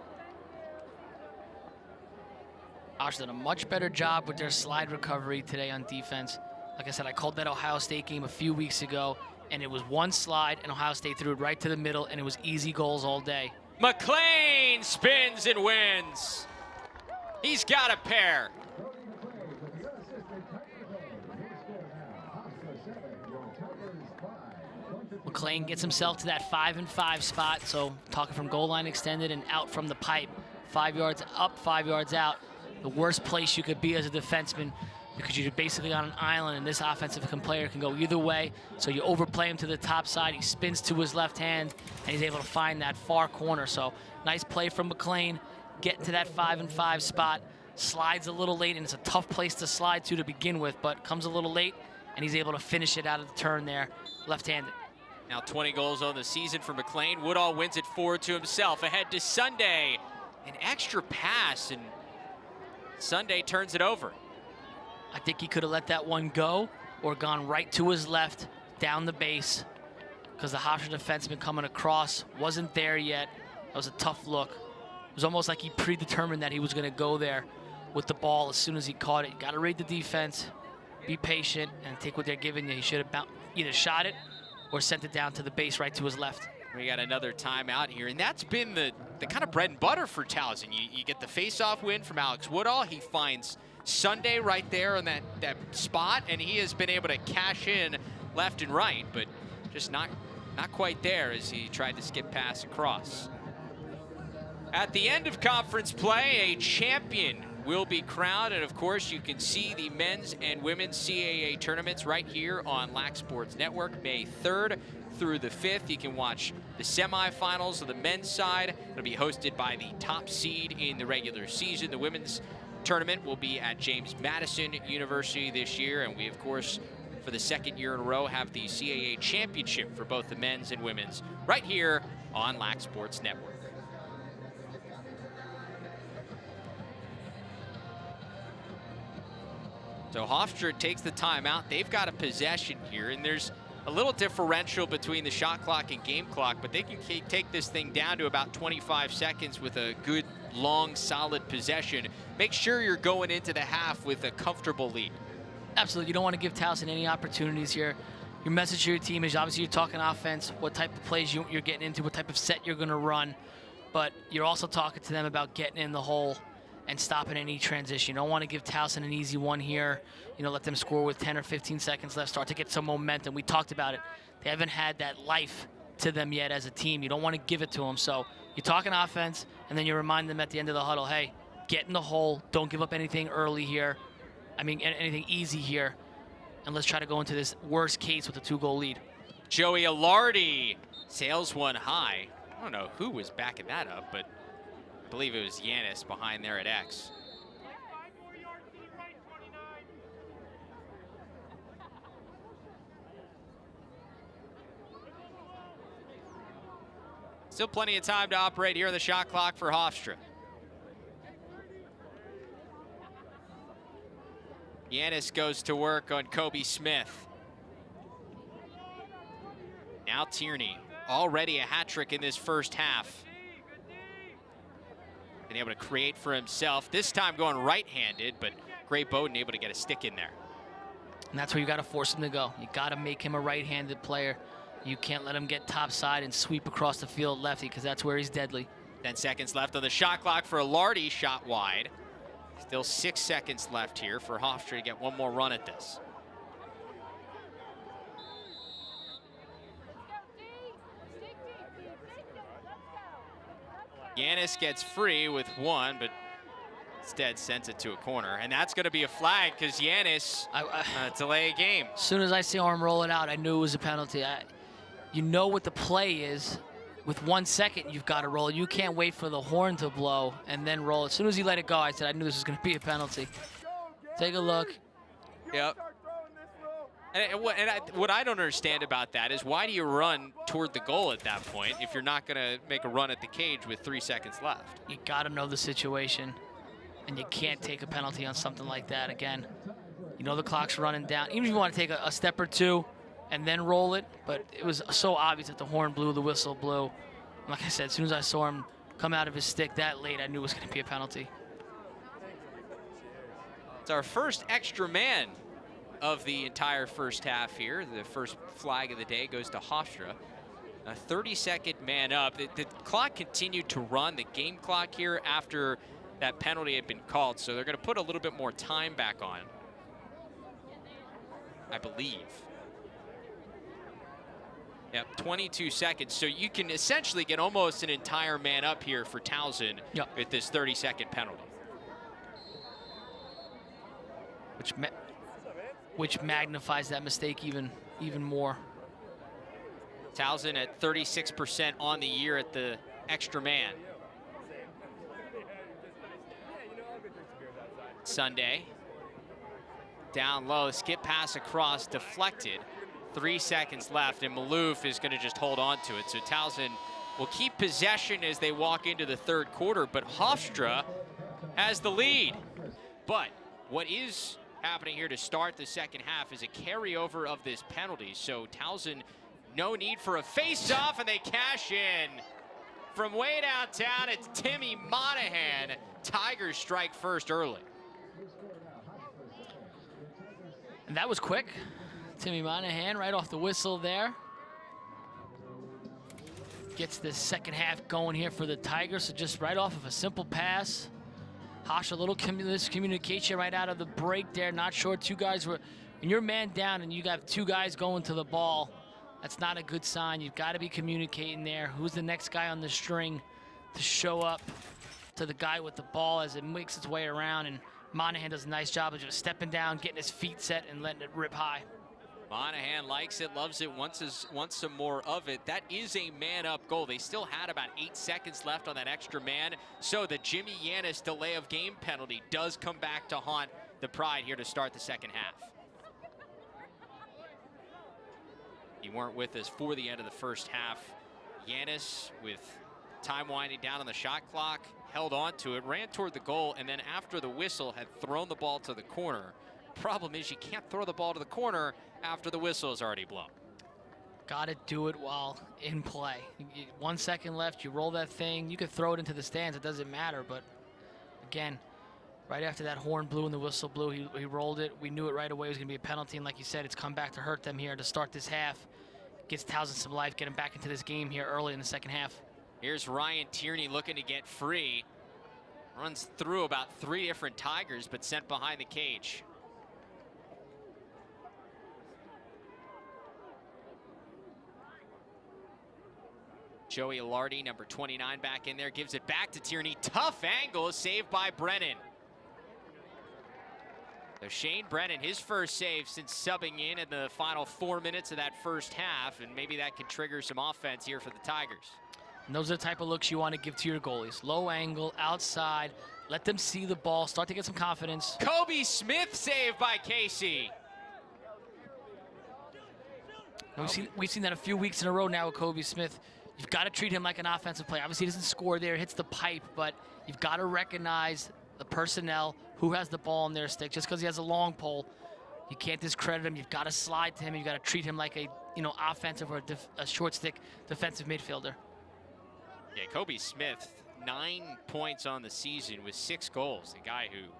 Hofstra did a much better job with their slide recovery today on defense. Like I said, I called that Ohio State game a few weeks ago, and it was 1 slide, and Ohio State threw it right to the middle, and it was easy goals all day. McLean spins and wins. He's got a pair. McLean gets himself to that 5-and-5 spot, so talking from goal line extended and out from the pipe. 5 yards up, 5 yards out. The worst place you could be as a defenseman, because you're basically on an island, and this offensive player can go either way. So you overplay him to the top side, he spins to his left hand, and he's able to find that far corner. So nice play from McLean, getting to that 5-and-5 spot. Slides a little late, and it's a tough place to slide to begin with, but comes a little late, and he's able to finish it out of the turn there, left-handed. Now 20 goals on the season for McLean. Woodall wins it forward to himself. Ahead to Sunday. An extra pass, and Sunday turns it over. I think he could have let that one go or gone right to his left down the base, because the Hofstra defenseman coming across wasn't there yet. That was a tough look. It was almost like he predetermined that he was going to go there with the ball as soon as he caught it. You got to read the defense, be patient, and take what they're giving you. He should have either shot it or sent it down to the base right to his left. We got another timeout here, and that's been the kind of bread and butter for Towson. You get the face-off win from Alex Woodall. He finds Sunday right there on that spot, and he has been able to cash in left and right, but just not quite there as he tried to skip pass across. At the end of conference play, a champion will be crowned, and of course you can see the men's and women's CAA tournaments right here on Lax Sports Network, May 3rd through the 5th. You can watch the semifinals of the men's side. It'll be hosted by the top seed in the regular season. The women's tournament will be at James Madison University this year, and we, of course, for the second year in a row, have the CAA championship for both the men's and women's right here on Lax Sports Network. So Hofstra takes the timeout. They've got a possession here, and there's a little differential between the shot clock and game clock, but they can take this thing down to about 25 seconds with a good, long, solid possession. Make sure you're going into the half with a comfortable lead. Absolutely. You don't want to give Towson any opportunities here. Your message to your team is obviously you're talking offense, what type of plays you're getting into, what type of set you're going to run, but you're also talking to them about getting in the hole and stopping any transition. You don't want to give Towson an easy one here. Let them score with 10 or 15 seconds left, start to get some momentum. We talked about it. They haven't had that life to them yet as a team. You don't want to give it to them. So you're talking offense, and then you remind them at the end of the huddle, hey, get in the hole. Don't give up anything early here. Anything easy here. And let's try to go into this worst case with a 2-goal lead. Joey Alardi sails one high. I don't know who was backing that up, but I believe it was Yanis behind there at X. Still plenty of time to operate here on the shot clock for Hofstra. Yanis goes to work on Kobe Smith. Now Tierney, already a hat trick in this first half. Been able to create for himself, this time going right-handed, but Gray Bowden able to get a stick in there. And that's where you got to force him to go. You got to make him a right-handed player. You can't let him get topside and sweep across the field lefty, because that's where he's deadly. 10 seconds left on the shot clock for Alardi, shot wide. Still 6 seconds left here for Hofstra to get one more run at this. Yanis gets free with one, but instead sends it to a corner. And that's going to be a flag because Yanis delay a game. As soon as I saw him roll it out, I knew it was a penalty. You know what the play is. With 1 second, you've got to roll. You can't wait for the horn to blow and then roll. As soon as he let it go, I said, I knew this was going to be a penalty. Take a look. Yep. And what I don't understand about that is why do you run toward the goal at that point if you're not going to make a run at the cage with 3 seconds left? You got to know the situation, and you can't take a penalty on something like that again. You know the clock's running down. Even if you want to take a step or two and then roll it, but it was so obvious that the horn blew, the whistle blew. Like I said, as soon as I saw him come out of his stick that late, I knew it was going to be a penalty. It's our first extra man of the entire first half here. The first flag of the day goes to Hofstra. A 30-second man up. The clock continued to run, the game clock here, after that penalty had been called, so they're going to put a little bit more time back on, I believe. Yep, 22 seconds. So you can essentially get almost an entire man up here for Towson with this 30-second penalty. Which magnifies that mistake even more. Towson at 36% on the year at the extra man. Sunday. Down low, skip pass across, deflected. 3 seconds left, and Maloof is going to just hold on to it. So Towson will keep possession as they walk into the third quarter, but Hofstra has the lead. But what is happening here to start the second half is a carryover of this penalty. So Towson, no need for a face-off, and they cash in. From way downtown, it's Timmy Monahan. Tigers strike first early. And that was quick. Timmy Monahan right off the whistle there. gets this second half going here for the Tigers. So just right off of a simple pass. Hofstra, a little miscommunication right out of the break there. Not sure two guys were, when you're man down and you got two guys going to the ball, that's not a good sign. You've got to be communicating there. Who's the next guy on the string to show up to the guy with the ball as it makes its way around? And Monahan does a nice job of just stepping down, getting his feet set, and letting it rip high. Monahan likes it, loves it, wants some more of it. That is a man-up goal. They still had about 8 seconds left on that extra man, so the Jimmy Yanis delay of game penalty does come back to haunt the Pride here to start the second half. You weren't with us for the end of the first half. Yanis, with time winding down on the shot clock, held on to it, ran toward the goal, and then after the whistle had thrown the ball to the corner. Problem is you can't throw the ball to the corner after the whistle is already blown. Got to do it while in play. 1 second left, you roll that thing. You could throw it into the stands, it doesn't matter. But again, right after that horn blew and the whistle blew, he rolled it. We knew it right away it was going to be a penalty. And like you said, it's come back to hurt them here to start this half. Gets Towson some life, get him back into this game here early in the second half. Here's Ryan Tierney looking to get free. Runs through about 3 different Tigers, but sent behind the cage. Joey Lardy, number 29, back in there, gives it back to Tierney. Tough angle, saved by Brennan. So Shane Brennan, his first save since subbing in the final 4 minutes of that first half, and maybe that could trigger some offense here for the Tigers. And those are the type of looks you want to give to your goalies. Low angle, outside, let them see the ball, start to get some confidence. Kobe Smith saved by Casey. We've seen that a few weeks in a row now with Kobe Smith. You've got to treat him like an offensive player. Obviously, he doesn't score there, hits the pipe, but you've got to recognize the personnel who has the ball in their stick. Just because he has a long pole, you can't discredit him. You've got to slide to him. You've got to treat him like a offensive or a short stick defensive midfielder. Yeah, Kobe Smith, 9 points on the season with 6 goals. A guy who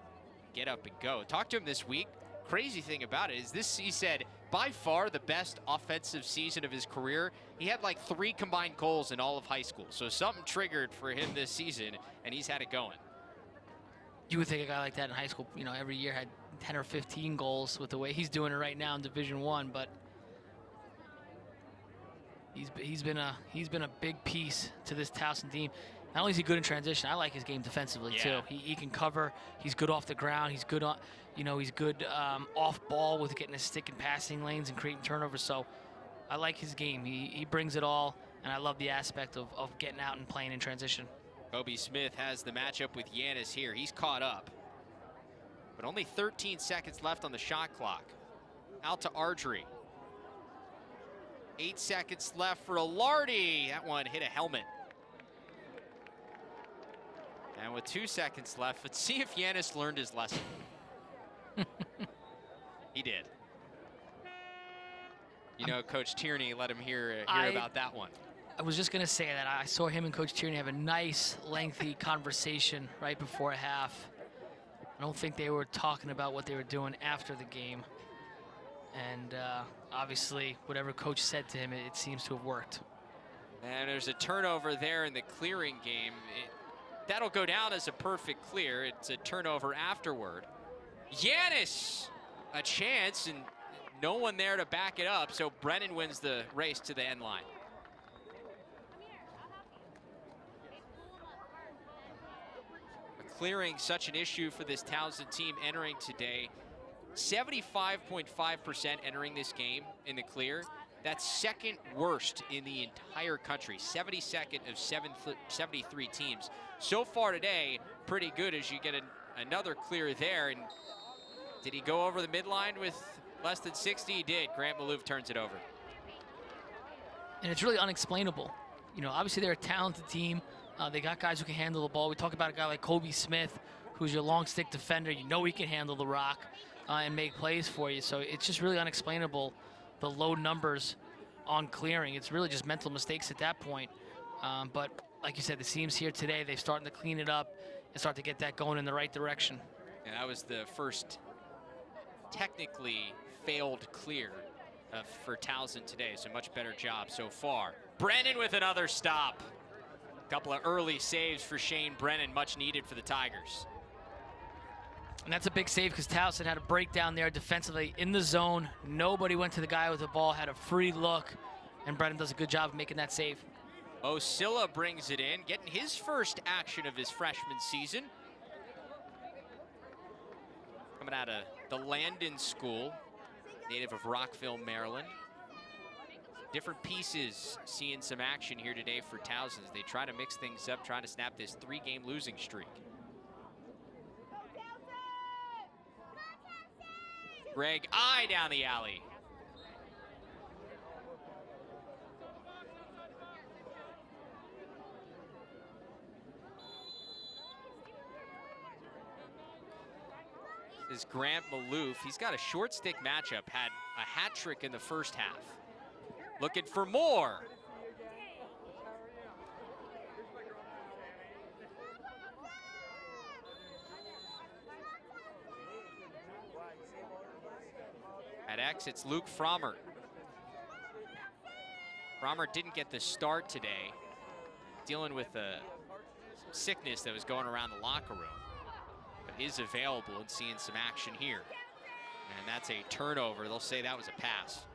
get up and go. Talked to him this week. Crazy thing about it is this, he said, by far the best offensive season of his career. He had like 3 combined goals in all of high school. So something triggered for him this season, and he's had it going. You would think a guy like that in high school, every year had 10 or 15 goals with the way he's doing it right now in Division I, but he's been a big piece to this Towson team. Not only is he good in transition, I like his game defensively too. He can cover. He's good off the ground. He's good on, he's good off ball with getting his stick in passing lanes and creating turnovers. So I like his game. He brings it all, and I love the aspect of getting out and playing in transition. Kobe Smith has the matchup with Yanis here. He's caught up, but only 13 seconds left on the shot clock. Out to Ardrey. 8 seconds left for Lardy. That one hit a helmet. And with 2 seconds left, let's see if Yanis learned his lesson. He did. Coach Tierney let him hear about that one. I was just going to say that. I saw him and Coach Tierney have a nice, lengthy conversation right before half. I don't think they were talking about what they were doing after the game. And obviously, whatever Coach said to him, it seems to have worked. And there's a turnover there in the clearing game. That'll go down as a perfect clear. It's a turnover afterward. Yanis, a chance, and no one there to back it up, so Brennan wins the race to the end line. Clearing such an issue for this Towson team entering today. 75.5% entering this game in the clear. That's second worst in the entire country. 72nd of 73 teams. So far today, pretty good as you get another clear there. And did he go over the midline with less than 60? He did. Grant Malouf turns it over. And it's really unexplainable. Obviously they're a talented team. They got guys who can handle the ball. We talk about a guy like Kobe Smith, who's your long stick defender. He can handle the rock and make plays for you. So it's just really unexplainable, the low numbers on clearing. It's really just mental mistakes at that point. But like you said, the teams here today, they're starting to clean it up and start to get that going in the right direction. And that was the first technically failed clear for Towson today. So much better job so far. Brennan with another stop. A couple of early saves for Shane Brennan, much needed for the Tigers. And that's a big save because Towson had a breakdown there defensively in the zone. Nobody went to the guy with the ball, had a free look, and Brennan does a good job of making that save. Osilla brings it in, getting his first action of his freshman season. Coming out of the Landon School, native of Rockville, Maryland. Different pieces seeing some action here today for Towson as they try to mix things up, trying to snap this 3-game losing streak. Greg I down the alley. This is Grant Maloof. He's got a short stick matchup, had a hat trick in the first half. Looking for more. At X, it's Luke Frommert. Frommert didn't get the start today, dealing with some sickness that was going around the locker room, but is available and seeing some action here. And that's a turnover. They'll say that was a pass.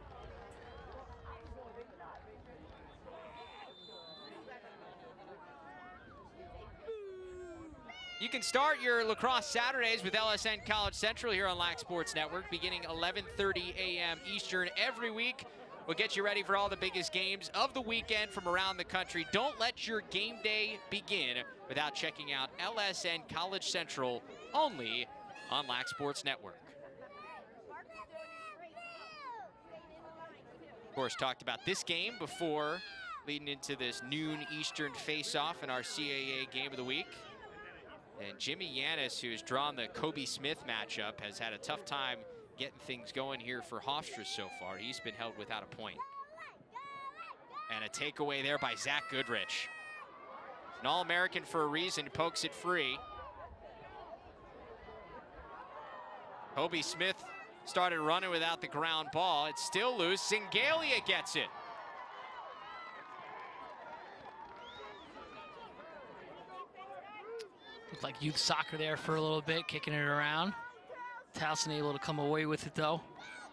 You can start your lacrosse Saturdays with LSN College Central here on Lax Sports Network, beginning 11:30 a.m. Eastern every week. We'll get you ready for all the biggest games of the weekend from around the country. Don't let your game day begin without checking out LSN College Central only on Lax Sports Network. Of course, talked about this game before leading into this noon Eastern face-off in our CAA game of the week. And Jimmy Yanis, who's drawn the Kobe Smith matchup, has had a tough time getting things going here for Hofstra so far. He's been held without a point. And a takeaway there by Zach Goodrich. An All-American for a reason, pokes it free. Kobe Smith started running without the ground ball. It's still loose. Zingalia gets it. Looked like youth soccer there for a little bit, kicking it around. Towson able to come away with it, though.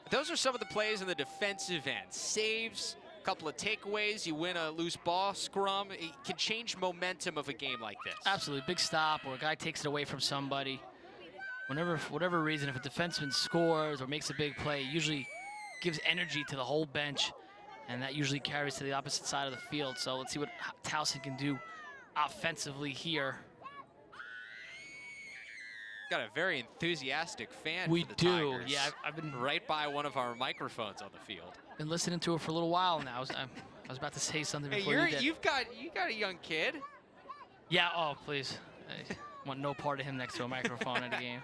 Those are some of the plays in the defensive end. Saves, a couple of takeaways, you win a loose ball scrum. It can change momentum of a game like this. Absolutely, big stop or a guy takes it away from somebody. For whatever reason, if a defenseman scores or makes a big play, it usually gives energy to the whole bench, and that usually carries to the opposite side of the field. So let's see what Towson can do offensively here. Got a very enthusiastic fan We for the do, Tigers. yeah. I've been right by one of our microphones on the field. Been listening to it for a little while now. I was about to say something Hey, before you did. you got a young kid. Yeah. Oh, please. I want no part of him next to a microphone at a game.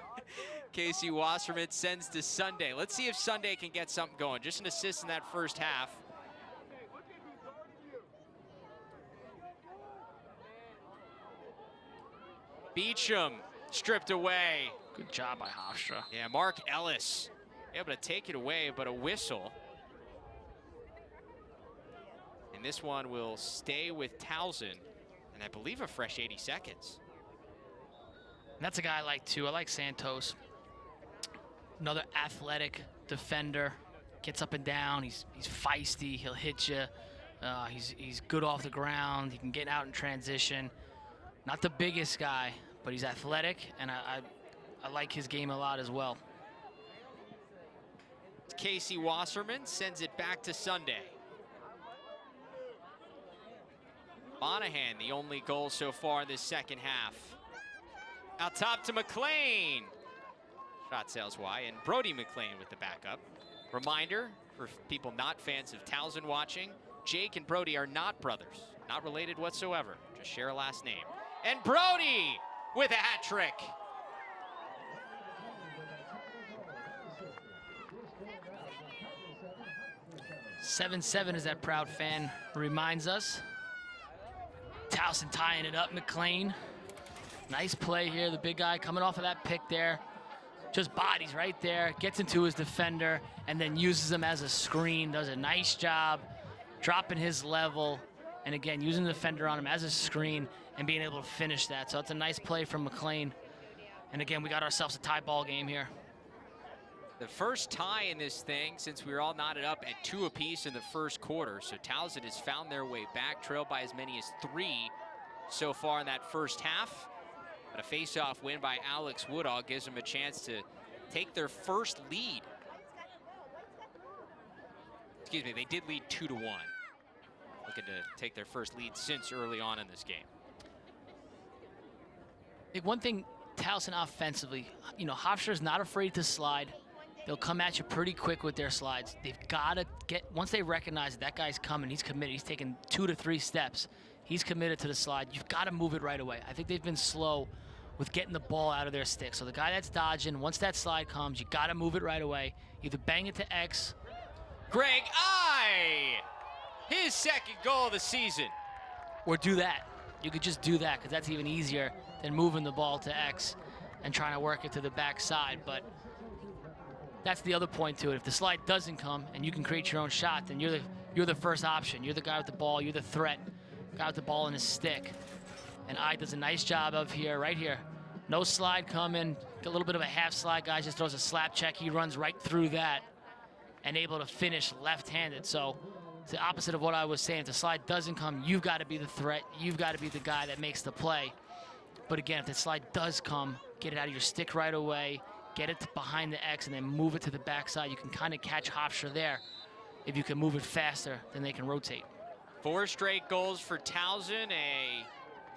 Casey Wasserman sends to Sunday. Let's see if Sunday can get something going. Just an assist in that first half. Beecham stripped away. Good job by Hofstra. Yeah, Mark Ellis able to take it away, but a whistle. And this one will stay with Towson, and I believe a fresh 80 seconds. And that's a guy I like too. I like Santos. Another athletic defender. Gets up and down. He's feisty. He'll hit you. He's good off the ground. He can get out in transition. Not the biggest guy, but he's athletic, and I like his game a lot as well. Casey Wasserman sends it back to Sunday. Monahan, the only goal so far in this second half. Out top to McLean. Shot sails wide, and Brody McLean with the backup. Reminder for people not fans of Towson watching, Jake and Brody are not brothers, not related whatsoever, just share a last name. And Brody with a hat trick. "7-7" as that proud fan reminds us. Towson tying it up, McLean. Nice play here, the big guy coming off of that pick there. Just bodies right there, gets into his defender, and then uses him as a screen. Does a nice job dropping his level, And again, using the defender on him as a screen and being able to finish that. So it's a nice play from McLean. And again, we got ourselves a tie ball game here. The first tie in this thing since we were all knotted up at 2 apiece in the first quarter. So Towson has found their way back, trailed by as many as 3 so far in that first half. But a face-off win by Alex Woodall gives them a chance to take their first lead. Excuse me, they did lead 2-1. Looking to take their first lead since early on in this game. I think one thing, Towson offensively, Hofstra's not afraid to slide. They'll come at you pretty quick with their slides. They've got to get, once they recognize that guy's coming, he's committed, he's taking 2 to 3 steps, he's committed to the slide, you've got to move it right away. I think they've been slow with getting the ball out of their stick. So the guy that's dodging, once that slide comes, you got to move it right away. Either bang it to X. Greg his second goal of the season. Or do that. You could just do that because that's even easier than moving the ball to X and trying to work it to the backside. But that's the other point to it. If the slide doesn't come and you can create your own shot, then you're the first option. You're the guy with the ball. You're the threat. Guy with the ball in his stick. And I does a nice job of here, right here. No slide coming. A little bit of a half slide. Guy just throws a slap check. He runs right through that and able to finish left-handed. So it's the opposite of what I was saying. If the slide doesn't come, you've got to be the threat. You've got to be the guy that makes the play. But again, if the slide does come, get it out of your stick right away, get it behind the X, and then move it to the backside. You can kind of catch Hofstra there. If you can move it faster, then they can rotate. 4 straight goals for Towson. A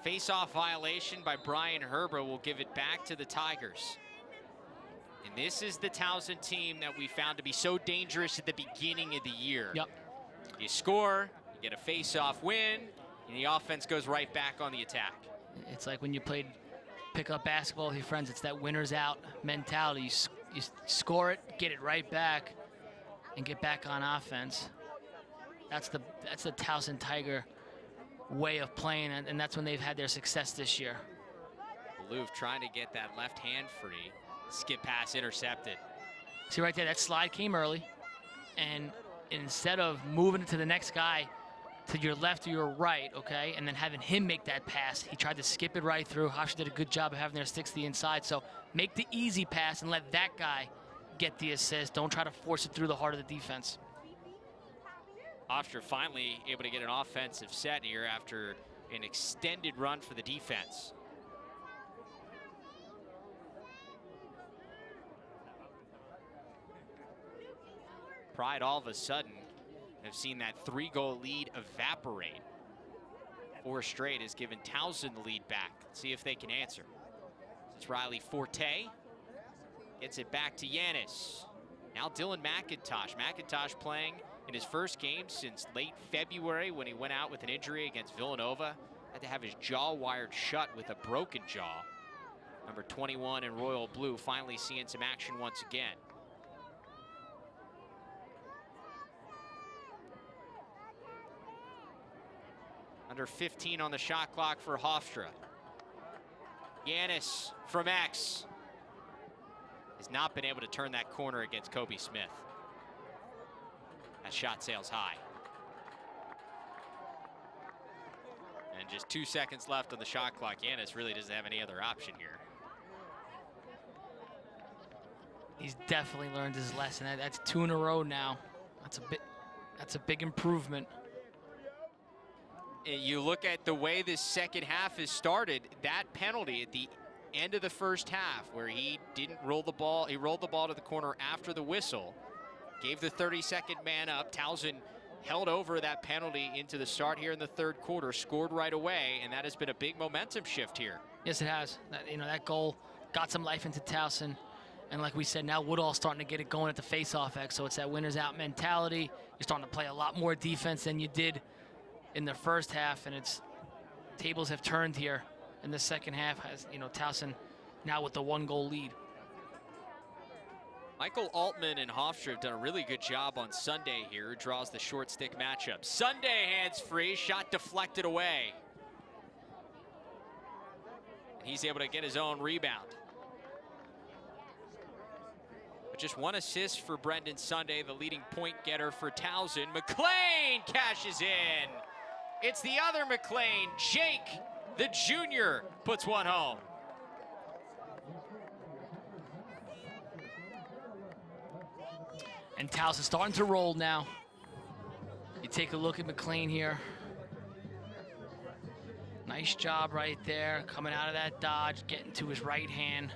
face-off violation by Brian Herber will give it back to the Tigers. And this is the Towson team that we found to be so dangerous at the beginning of the year. Yep. You score, you get a face-off win, and the offense goes right back on the attack. It's like when you played pickup basketball with your friends. It's that winners out mentality. You score it, get it right back, and get back on offense. That's the Towson Tiger way of playing, and that's when they've had their success this year. Louvre trying to get that left hand free. Skip pass intercepted. See right there, that slide came early, and instead of moving it to the next guy to your left or your right, okay, and then having him make that pass, he tried to skip it right through. Hofstra did a good job of having their sticks to the inside, so make the easy pass and let that guy get the assist. Don't try to force it through the heart of the defense. Hofstra finally able to get an offensive set here after an extended run for the defense. Pride all of a sudden have seen that 3-goal lead evaporate. 4 straight has given Towson the lead back. Let's see if they can answer. It's Riley Forte. Gets it back to Yanis. Now Dylan McIntosh. McIntosh playing in his first game since late February when he went out with an injury against Villanova. Had to have his jaw wired shut with a broken jaw. Number 21 in Royal Blue finally seeing some action once again. Under 15 on the shot clock for Hofstra. Yanis from X has not been able to turn that corner against Kobe Smith. That shot sails high. And just 2 seconds left on the shot clock. Yanis really doesn't have any other option here. He's definitely learned his lesson. That's 2 in a row now. That's a big improvement. You look at the way this second half has started, that penalty at the end of the first half where he didn't roll the ball, he rolled the ball to the corner after the whistle, gave the 32nd man up. Towson held over that penalty into the start here in the third quarter, scored right away, and that has been a big momentum shift here. Yes, it has. That goal got some life into Towson. And like we said, now Woodall's starting to get it going at the face-off X, so it's that winners out mentality. You're starting to play a lot more defense than you did in the first half, and tables have turned here in the second half. Has Towson now with the 1-goal lead. Michael Altman and Hofstra have done a really good job on Sunday here. Draws the short stick matchup. Sunday hands free, shot deflected away. He's able to get his own rebound. But just 1 assist for Brendan Sunday, the leading point getter for Towson. McLean cashes in. It's the other McLean. Jake, the junior, puts one home. And Towson starting to roll now. You take a look at McLean here. Nice job right there, coming out of that dodge, getting to his right hand.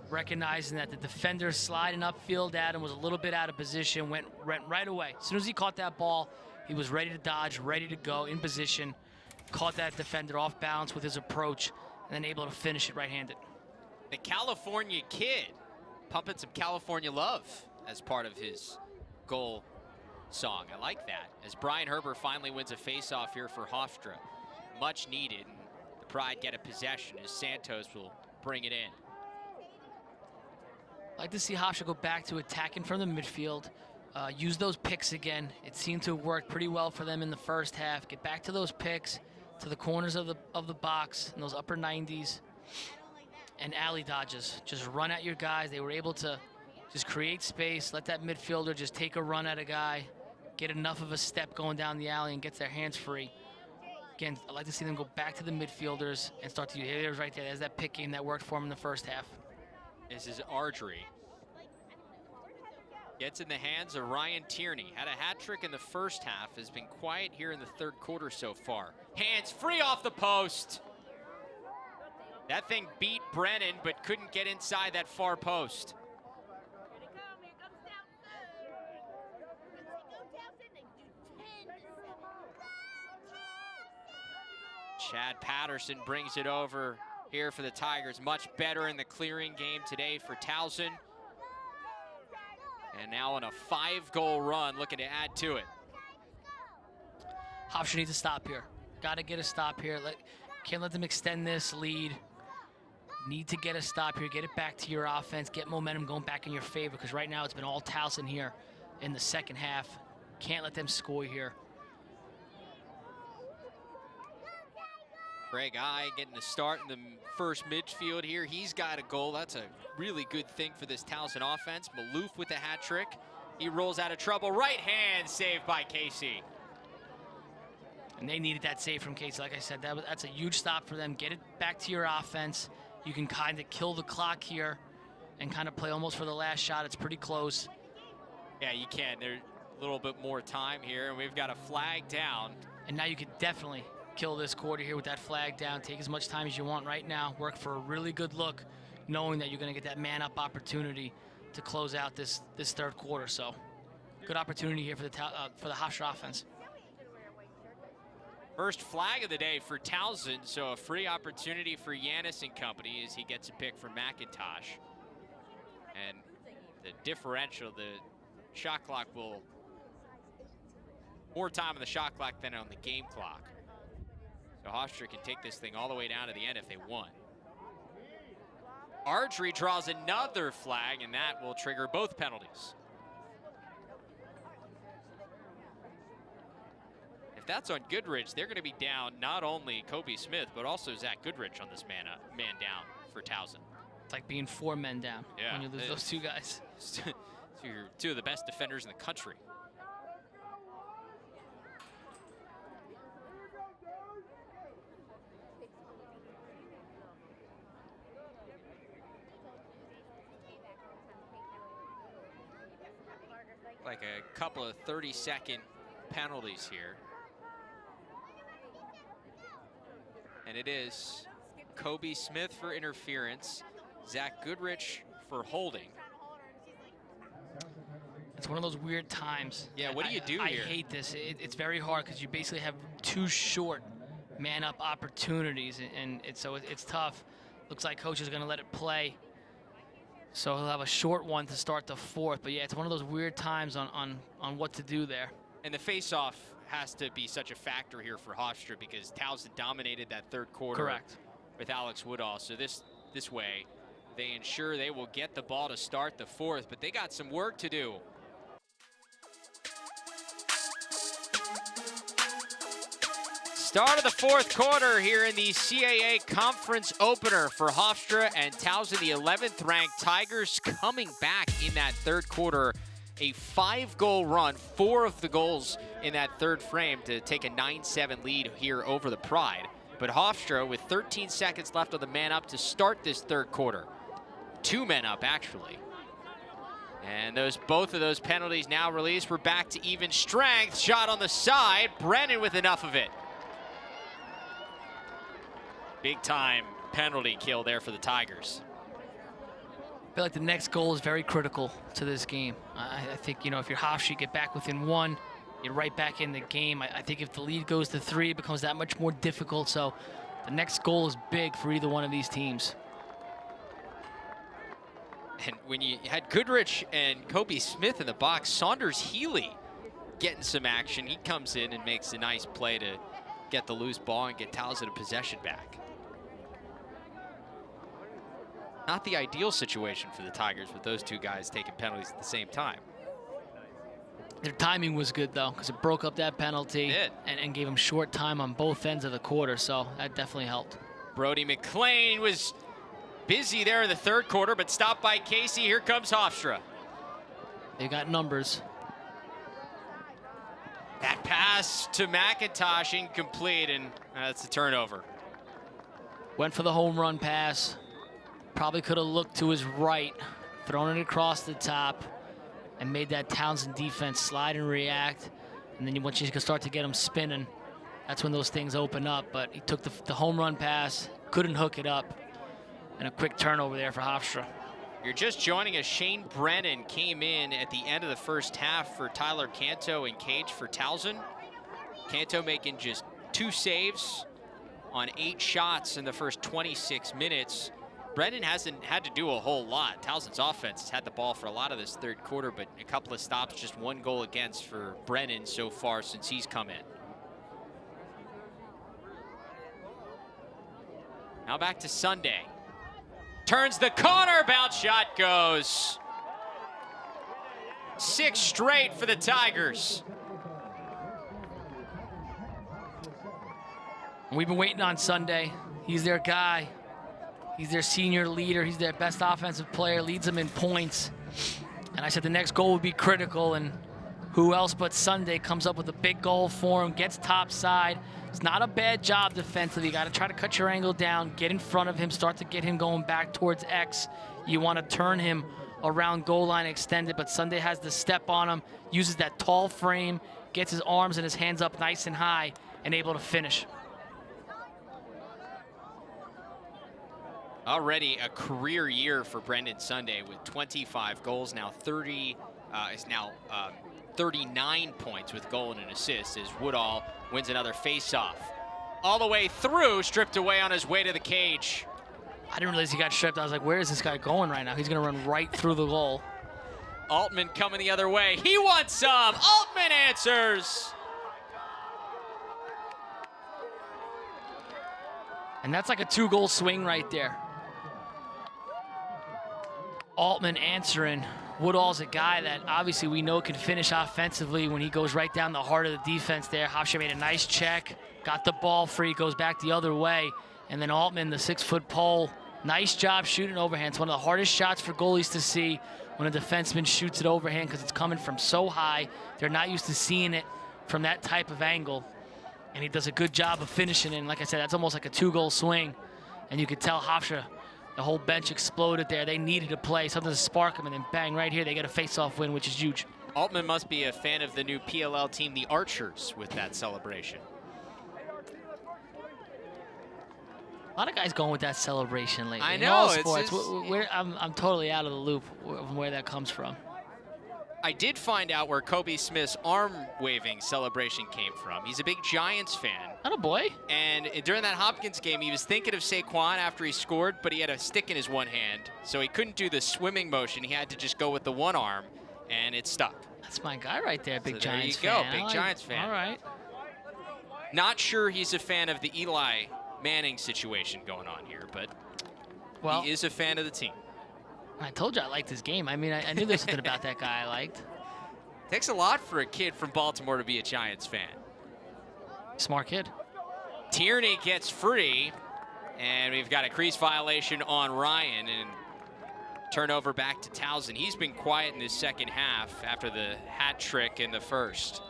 Recognizing that the defender sliding upfield at him was a little bit out of position, went right away. As soon as he caught that ball, he was ready to dodge, ready to go, in position. Caught that defender off balance with his approach, and then able to finish it right-handed. The California kid pumping some California love as part of his goal song. I like that. As Brian Herbert finally wins a face-off here for Hofstra. Much needed, and the Pride get a possession as Santos will bring it in. I'd like to see Hofstra go back to attacking from the midfield. Use those picks again. It seemed to have worked pretty well for them in the first half. Get back to those picks, to the corners of the box, in those upper 90s. And alley dodges. Just run at your guys. They were able to just create space, let that midfielder just take a run at a guy, get enough of a step going down the alley and get their hands free. Again, I'd like to see them go back to the midfielders and start to use. There's right there. There's that pick game that worked for them in the first half. This is Ardrey. Gets in the hands of Ryan Tierney. Had a hat trick in the first half. Has been quiet here in the third quarter so far. Hands free off the post. That thing beat Brennan, but couldn't get inside that far post. Chad Patterson brings it over here for the Tigers. Much better in the clearing game today for Towson. And now on a 5-goal run, looking to add to it. Hofstra needs to stop here. Got to get a stop here. Can't let them extend this lead. Need to get a stop here. Get it back to your offense. Get momentum going back in your favor, because right now it's been all Towson here in the second half. Can't let them score here. Greg I getting a start in the first midfield here. He's got a goal. That's a really good thing for this Towson offense. Maloof with the hat trick. He rolls out of trouble. Right hand saved by Casey. And they needed that save from Casey. Like I said, that's a huge stop for them. Get it back to your offense. You can kind of kill the clock here and kind of play almost for the last shot. It's pretty close. Yeah, you can. There's a little bit more time here, and we've got a flag down. And now you could definitely kill this quarter here with that flag down. Take as much time as you want right now. Work for a really good look, knowing that you're going to get that man-up opportunity to close out this third quarter. So, good opportunity here for the Hofstra offense. First flag of the day for Towson, so a free opportunity for Yanis and company as he gets a pick from McIntosh. And the differential, the shot clock will, more time on the shot clock than on the game clock. So Hofstra can take this thing all the way down to the end if they want. Ardrey draws another flag, and that will trigger both penalties. If that's on Goodrich, they're going to be down not only Kobe Smith, but also Zach Goodrich on this man down for Towson. It's like being 4 men down when you lose those 2 guys. You're 2 of the best defenders in the country. Like a couple of 30-second penalties here. And it is Kobe Smith for interference, Zach Goodrich for holding. It's one of those weird times. Yeah, what do you do here? I hate this. It's very hard because you basically have 2 short man-up opportunities, and it's tough. Looks like coach is going to let it play. So he'll have a short one to start the 4th. But yeah, it's one of those weird times on what to do there. And the face-off has to be such a factor here for Hofstra because Towson dominated that third quarter. Correct. With Alex Woodall. So this way, they ensure they will get the ball to start the 4th, but they got some work to do. Start of the 4th quarter here in the CAA conference opener for Hofstra and Towson, the 11th ranked Tigers coming back in that third quarter. A 5-goal run, 4 of the goals in that third frame to take a 9-7 lead here over the Pride. But Hofstra, with 13 seconds left on the man up to start this third quarter. 2 men up, actually. And both of those penalties now released. We're back to even strength. Shot on the side. Brennan with enough of it. Big time penalty kill there for the Tigers. I feel like the next goal is very critical to this game. I think, if you're Hofstra, you get back within 1, you're right back in the game. I think if the lead goes to 3, it becomes that much more difficult. So the next goal is big for either one of these teams. And when you had Goodrich and Kobe Smith in the box, Saunders Healy getting some action. He comes in and makes a nice play to get the loose ball and get Towson a possession back. Not the ideal situation for the Tigers with those 2 guys taking penalties at the same time. Their timing was good, though, because it broke up that penalty and gave them short time on both ends of the quarter, so that definitely helped. Brody McLean was busy there in the third quarter, but stopped by Casey. Here comes Hofstra. They got numbers. That pass to McIntosh incomplete, and that's a turnover. Went for the home run pass. Probably could have looked to his right, thrown it across the top, and made that Towson defense slide and react. And then once you can start to get them spinning, that's when those things open up. But he took the home run pass, couldn't hook it up, and a quick turnover there for Hofstra. You're just joining us. Shane Brennan came in at the end of the first half for Tyler Canto and Cage for Towson. Canto making just 2 saves on 8 shots in the first 26 minutes. Brennan hasn't had to do a whole lot. Towson's offense has had the ball for a lot of this third quarter, but a couple of stops, just 1 goal against for Brennan so far since he's come in. Now back to Sunday. Turns the corner, bounce shot goes. 6 straight for the Tigers. We've been waiting on Sunday. He's their guy. He's their senior leader. He's their best offensive player, leads them in points. And I said the next goal would be critical, and who else but Sunday comes up with a big goal for him, gets top side. It's not a bad job defensively. You got to try to cut your angle down, get in front of him, start to get him going back towards X. You want to turn him around goal line extended, but Sunday has the step on him, uses that tall frame, gets his arms and his hands up nice and high, and able to finish. Already a career year for Brendan Sunday with 25 goals, now 39 points with goal and an assist as Woodall wins another face-off. All the way through, stripped away on his way to the cage. I didn't realize he got stripped. I was like, where is this guy going right now? He's going to run right through the goal. Altman coming the other way. He wants some. Altman answers. And that's like a 2-goal swing right there. Altman answering. Woodall's a guy that obviously we know can finish offensively when he goes right down the heart of the defense there. Hofstra made a nice check, got the ball free, goes back the other way. And then Altman, the 6-foot pole, nice job shooting overhand. It's one of the hardest shots for goalies to see when a defenseman shoots it overhand because it's coming from so high. They're not used to seeing it from that type of angle. And he does a good job of finishing it. And like I said, that's almost like a 2-goal swing. And you could tell Hofstra, the whole bench exploded there. They needed to play, something to spark them, and then bang, right here, they get a face-off win, which is huge. Altman must be a fan of the new PLL team, the Archers, with that celebration. A lot of guys going with that celebration lately. I know. In all sports, I'm totally out of the loop of where that comes from. I did find out where Kobe Smith's arm-waving celebration came from. He's a big Giants fan. Not a boy. And during that Hopkins game, he was thinking of Saquon after he scored, but he had a stick in his one hand, so he couldn't do the swimming motion. He had to just go with the one arm, and it stuck. That's my guy right there, big Giants fan. There you go, big Giants fan. All right. Not sure he's a fan of the Eli Manning situation going on here, but he is a fan of the team. I told you I liked his game. I mean, I knew there was something about that guy I liked. Takes a lot for a kid from Baltimore to be a Giants fan. Smart kid. Tierney gets free, and we've got a crease violation on Ryan, and turnover back to Towson. He's been quiet in this second half after the hat trick in the first.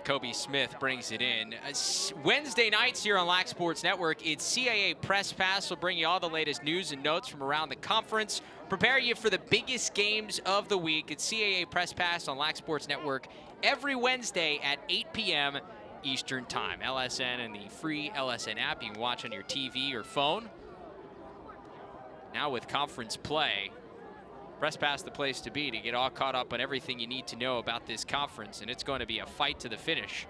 Kobe Smith brings it in. Wednesday nights here on Lax Sports Network, it's CAA Press Pass. We'll bring you all the latest news and notes from around the conference. Prepare you for the biggest games of the week. It's CAA Press Pass on Lax Sports Network every Wednesday at 8 p.m. Eastern Time. LSN and the free LSN app you can watch on your TV or phone. Now with conference play, Press Pass the place to be to get all caught up on everything you need to know about this conference, and it's going to be a fight to the finish.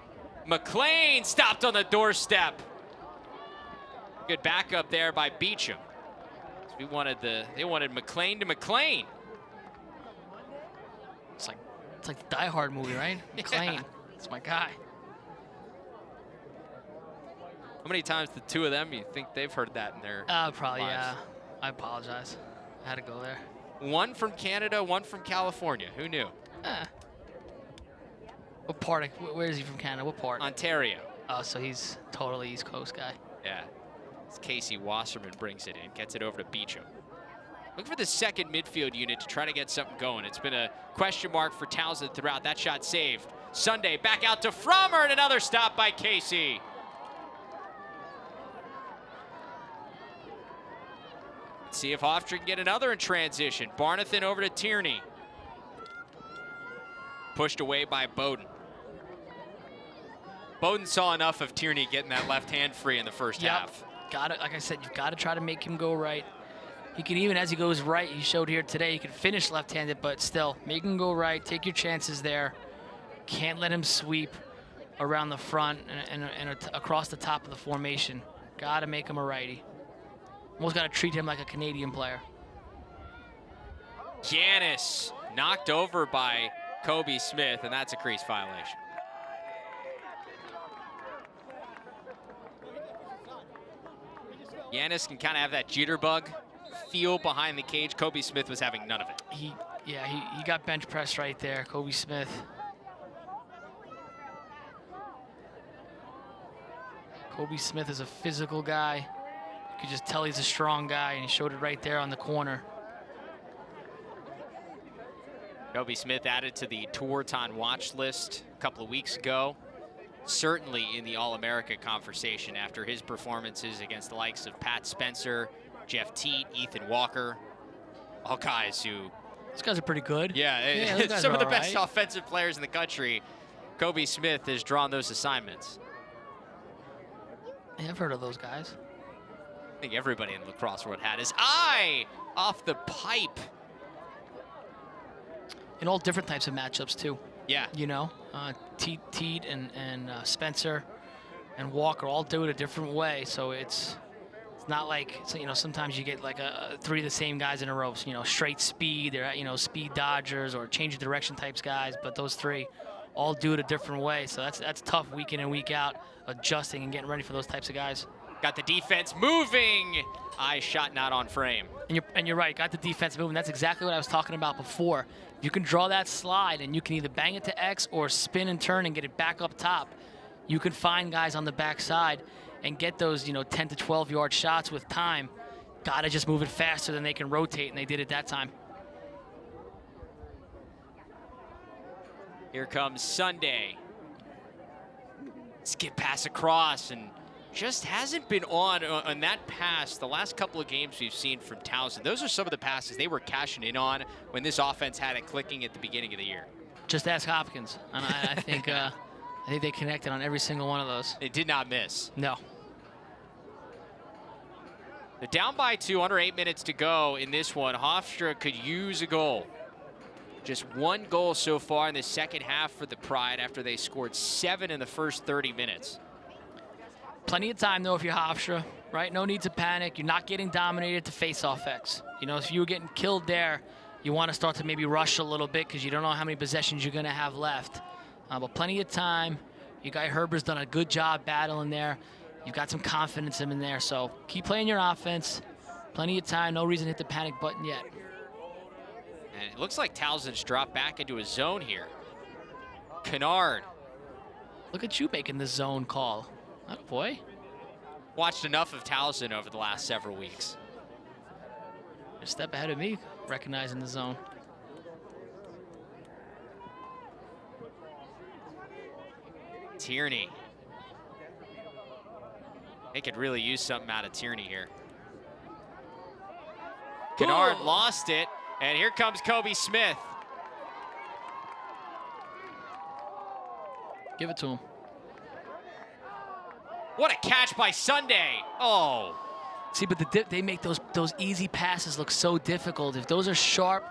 McLean stopped on the doorstep. Good backup there by Beecham. So they wanted McLean to McLean. It's like the Die Hard movie, right? McLean. It's my guy. How many times the two of them you think they've heard that in their Probably, lives? yeah. I apologize. I had to go there. One from Canada, one from California. Who knew? What part? Where is he from Canada? What part? Ontario. Oh, so he's totally East Coast guy. Yeah. It's Casey Wasserman brings it in, gets it over to Beecham. Look for the second midfield unit to try to get something going. It's been a question mark for Towson throughout. That shot saved. Sunday back out to Frommer, and another stop by Casey. Let's see if Hofstra can get another in transition. Barnathan over to Tierney. Pushed away by Bowden. Bowden saw enough of Tierney getting that left hand free in the first half. Got it. Like I said, you've got to try to make him go right. He can, even as he goes right, he showed here today, he can finish left-handed, but still, make him go right. Take your chances there. Can't let him sweep around the front and across the top of the formation. Got to make him a righty. Almost got to treat him like a Canadian player. Giannis knocked over by Kobe Smith, and that's a crease violation. Giannis can kind of have that jitterbug feel behind the cage. Kobe Smith was having none of it. He got bench pressed right there, Kobe Smith. Kobe Smith is a physical guy. You could just tell he's a strong guy, and he showed it right there on the corner. Kobe Smith added to the Towson watch list a couple of weeks ago. Certainly in the All-America conversation after his performances against the likes of Pat Spencer, Jeff Teat, Ethan Walker. All guys who... Those guys are pretty good. Yeah, some of the best offensive players in the country. Kobe Smith has drawn those assignments. Yeah, I've heard of those guys. I think everybody in the lacrosse world had his eye off the pipe. In all different types of matchups, too. Yeah. You know, Teat and Spencer and Walker all do it a different way. So it's not like, you know, sometimes you get like three of the same guys in a row. So, you know, straight speed, they're, you know, speed dodgers or change of direction types guys. But those three all do it a different way. So that's tough week in and week out, adjusting and getting ready for those types of guys. Got the defense moving. Eye shot not on frame. And you're right, got the defense moving. That's exactly what I was talking about before. You can draw that slide and you can either bang it to X or spin and turn and get it back up top. You can find guys on the backside and get those, you know, 10 to 12 yard shots with time. Gotta just move it faster than they can rotate, and they did it that time. Here comes Sunday. Skip pass across, and just hasn't been on that pass the last couple of games we've seen from Towson. Those are some of the passes they were cashing in on when this offense had it clicking at the beginning of the year. Just ask Hopkins, and I think they connected on every single one of those. They did not miss. No. They're down by 2, under 8 minutes to go in this one. Hofstra could use a goal. Just one goal so far in the second half for the Pride after they scored 7 in the first 30 minutes. Plenty of time, though, if you're Hofstra, right? No need to panic. You're not getting dominated to face-off X. You know, if you were getting killed there, you want to start to maybe rush a little bit because you don't know how many possessions you're going to have left. But plenty of time. Your guy Herber's done a good job battling there. You've got some confidence in there, so keep playing your offense. Plenty of time. No reason to hit the panic button yet. And it looks like Towson's dropped back into a zone here. Kennard. Look at you making the zone call. Oh, boy. Watched enough of Towson over the last several weeks. You're a step ahead of me, recognizing the zone. Tierney. They could really use something out of Tierney here. Kennard lost it, and here comes Kobe Smith. Give it to him. What a catch by Sunday. Oh. See, but they make those easy passes look so difficult. If those are sharp,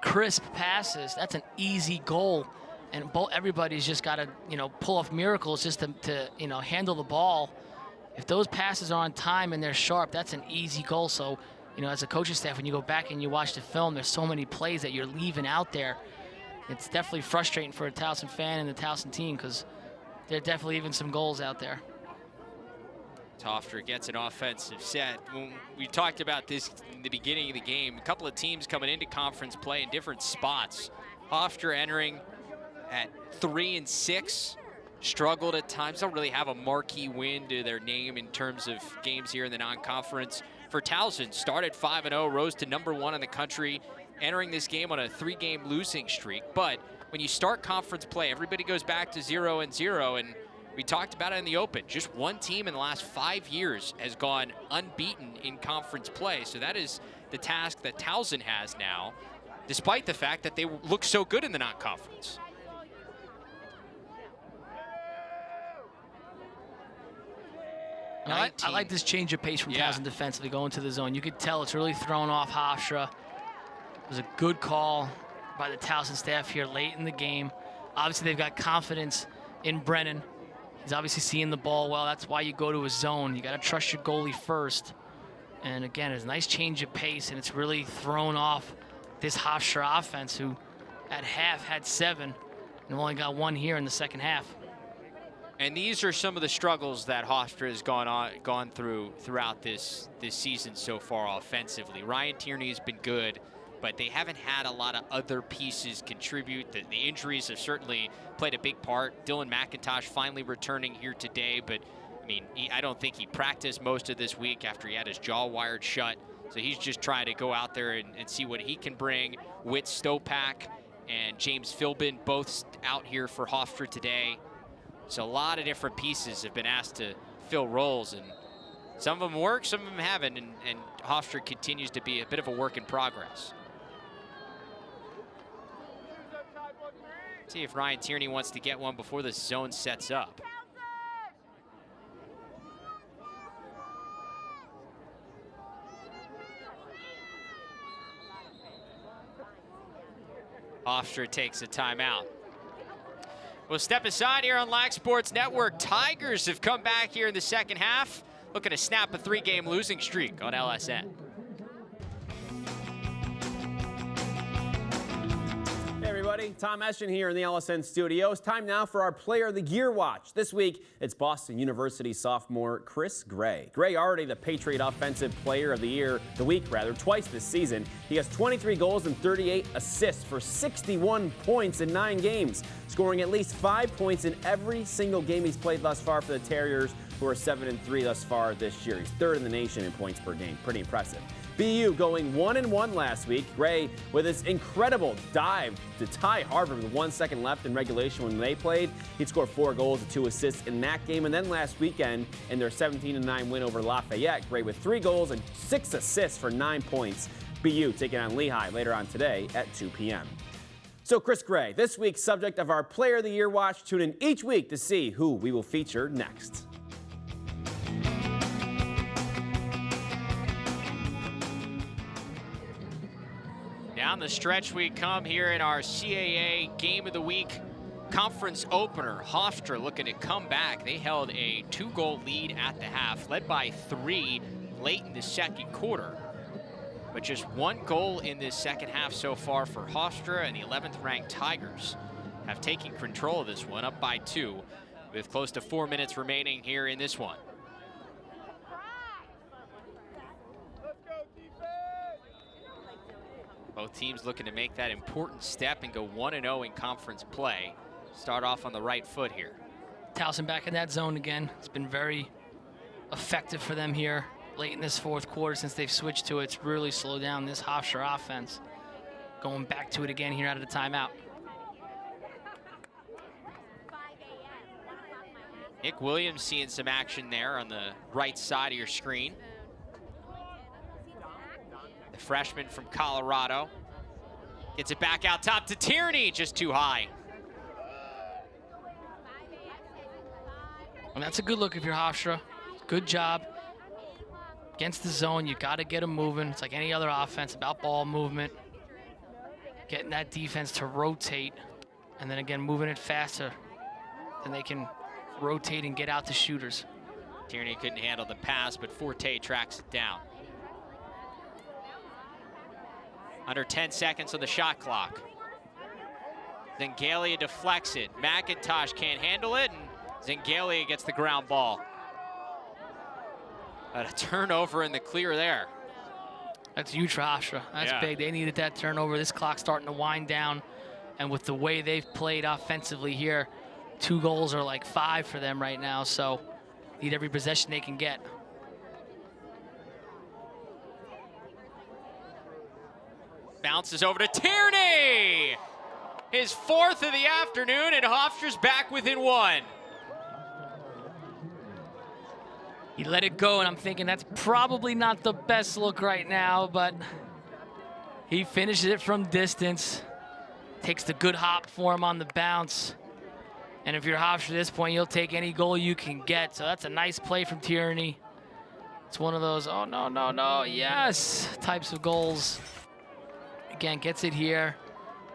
crisp passes, that's an easy goal. And everybody's just got to, pull off miracles just to handle the ball. If those passes are on time and they're sharp, that's an easy goal. So, as a coaching staff, when you go back and you watch the film, there's so many plays that you're leaving out there. It's definitely frustrating for a Towson fan and the Towson team because there are definitely even some goals out there. Hofstra gets an offensive set. When we talked about this in the beginning of the game, a couple of teams coming into conference play in different spots. Hofstra entering at 3-6, struggled at times. Don't really have a marquee win to their name in terms of games here in the non-conference. For Towson, started 5-0, rose to #1 in the country, entering this game on a 3-game losing streak. But when you start conference play, everybody goes back to 0-0, and we talked about it in the open. Just one team in the last 5 years has gone unbeaten in conference play. So that is the task that Towson has now, despite the fact that they look so good in the non-conference. I like this change of pace from Towson defensively going to the zone. You could tell it's really thrown off Hofstra. It was a good call by the Towson staff here late in the game. Obviously, they've got confidence in Brennan. He's obviously seeing the ball well. That's why you go to a zone. You got to trust your goalie first. And again, it's a nice change of pace, and it's really thrown off this Hofstra offense, who at half had 7 and only got 1 here in the second half. And these are some of the struggles that Hofstra has gone through throughout this season so far offensively. Ryan Tierney has been good, but they haven't had a lot of other pieces contribute. The injuries have certainly played a big part. Dylan McIntosh finally returning here today, but I mean, I don't think he practiced most of this week after he had his jaw wired shut. So he's just trying to go out there and see what he can bring. Whit Stopak and James Philbin both out here for Hofstra today. So a lot of different pieces have been asked to fill roles, and some of them work, some of them haven't, and Hofstra continues to be a bit of a work in progress. See if Ryan Tierney wants to get one before the zone sets up. Hofstra takes a timeout. We'll step aside here on Lax Sports Network. Tigers have come back here in the second half, looking to snap a 3-game losing streak on LSN. Hey everybody, Tom Eschen here in the LSN studios. Time now for our Player of the Year watch. This week, it's Boston University sophomore Chris Gray. Gray already the Patriot Offensive Player of the Week, twice this season. He has 23 goals and 38 assists for 61 points in 9 games, scoring at least 5 points in every single game he's played thus far for the Terriers, who are 7-3 thus far this year. He's 3rd in the nation in points per game. Pretty impressive. BU going 1-1 last week. Gray with his incredible dive to tie Harvard with 1 second left in regulation when they played. He'd scored 4 goals and 2 assists in that game. And then last weekend in their 17-9 win over Lafayette, Gray with 3 goals and 6 assists for 9 points. BU taking on Lehigh later on today at 2 p.m. So Chris Gray, this week's subject of our Player of the Year watch. Tune in each week to see who we will feature next. Down the stretch we come here in our CAA Game of the Week conference opener. Hofstra looking to come back. They held a 2-goal lead at the half, led by 3 late in the second quarter. But just 1 goal in this second half so far for Hofstra, and the 11th ranked Tigers have taken control of this one, up by 2 with close to 4 minutes remaining here in this one. Both teams looking to make that important step and go 1-0 in conference play. Start off on the right foot here. Towson back in that zone again. It's been very effective for them here late in this fourth quarter since they've switched to it. It's really slowed down this Hofstra offense. Going back to it again here out of the timeout. Nick Williams seeing some action there on the right side of your screen. The freshman from Colorado. Gets it back out top to Tierney, just too high. And that's a good look if you're Hofstra. Good job. Against the zone, you got to get them moving. It's like any other offense, about ball movement. Getting that defense to rotate, and then again, moving it faster. Then they can rotate and get out the shooters. Tierney couldn't handle the pass, but Forte tracks it down. Under 10 seconds on the shot clock. Zingalia deflects it. McIntosh can't handle it, and Zingalia gets the ground ball. But a turnover in the clear there. That's huge for Hofstra. That's big. They needed that turnover. This clock's starting to wind down, and with the way they've played offensively here, 2 goals are like 5 for them right now, so need every possession they can get. Bounces over to Tierney! His 4th of the afternoon, and Hofstra's back within 1. He let it go, and I'm thinking that's probably not the best look right now, but he finishes it from distance. Takes the good hop for him on the bounce. And if you're Hofstra at this point, you'll take any goal you can get. So that's a nice play from Tierney. It's one of those, oh, no, no, no, yes, types of goals. Again, gets it here.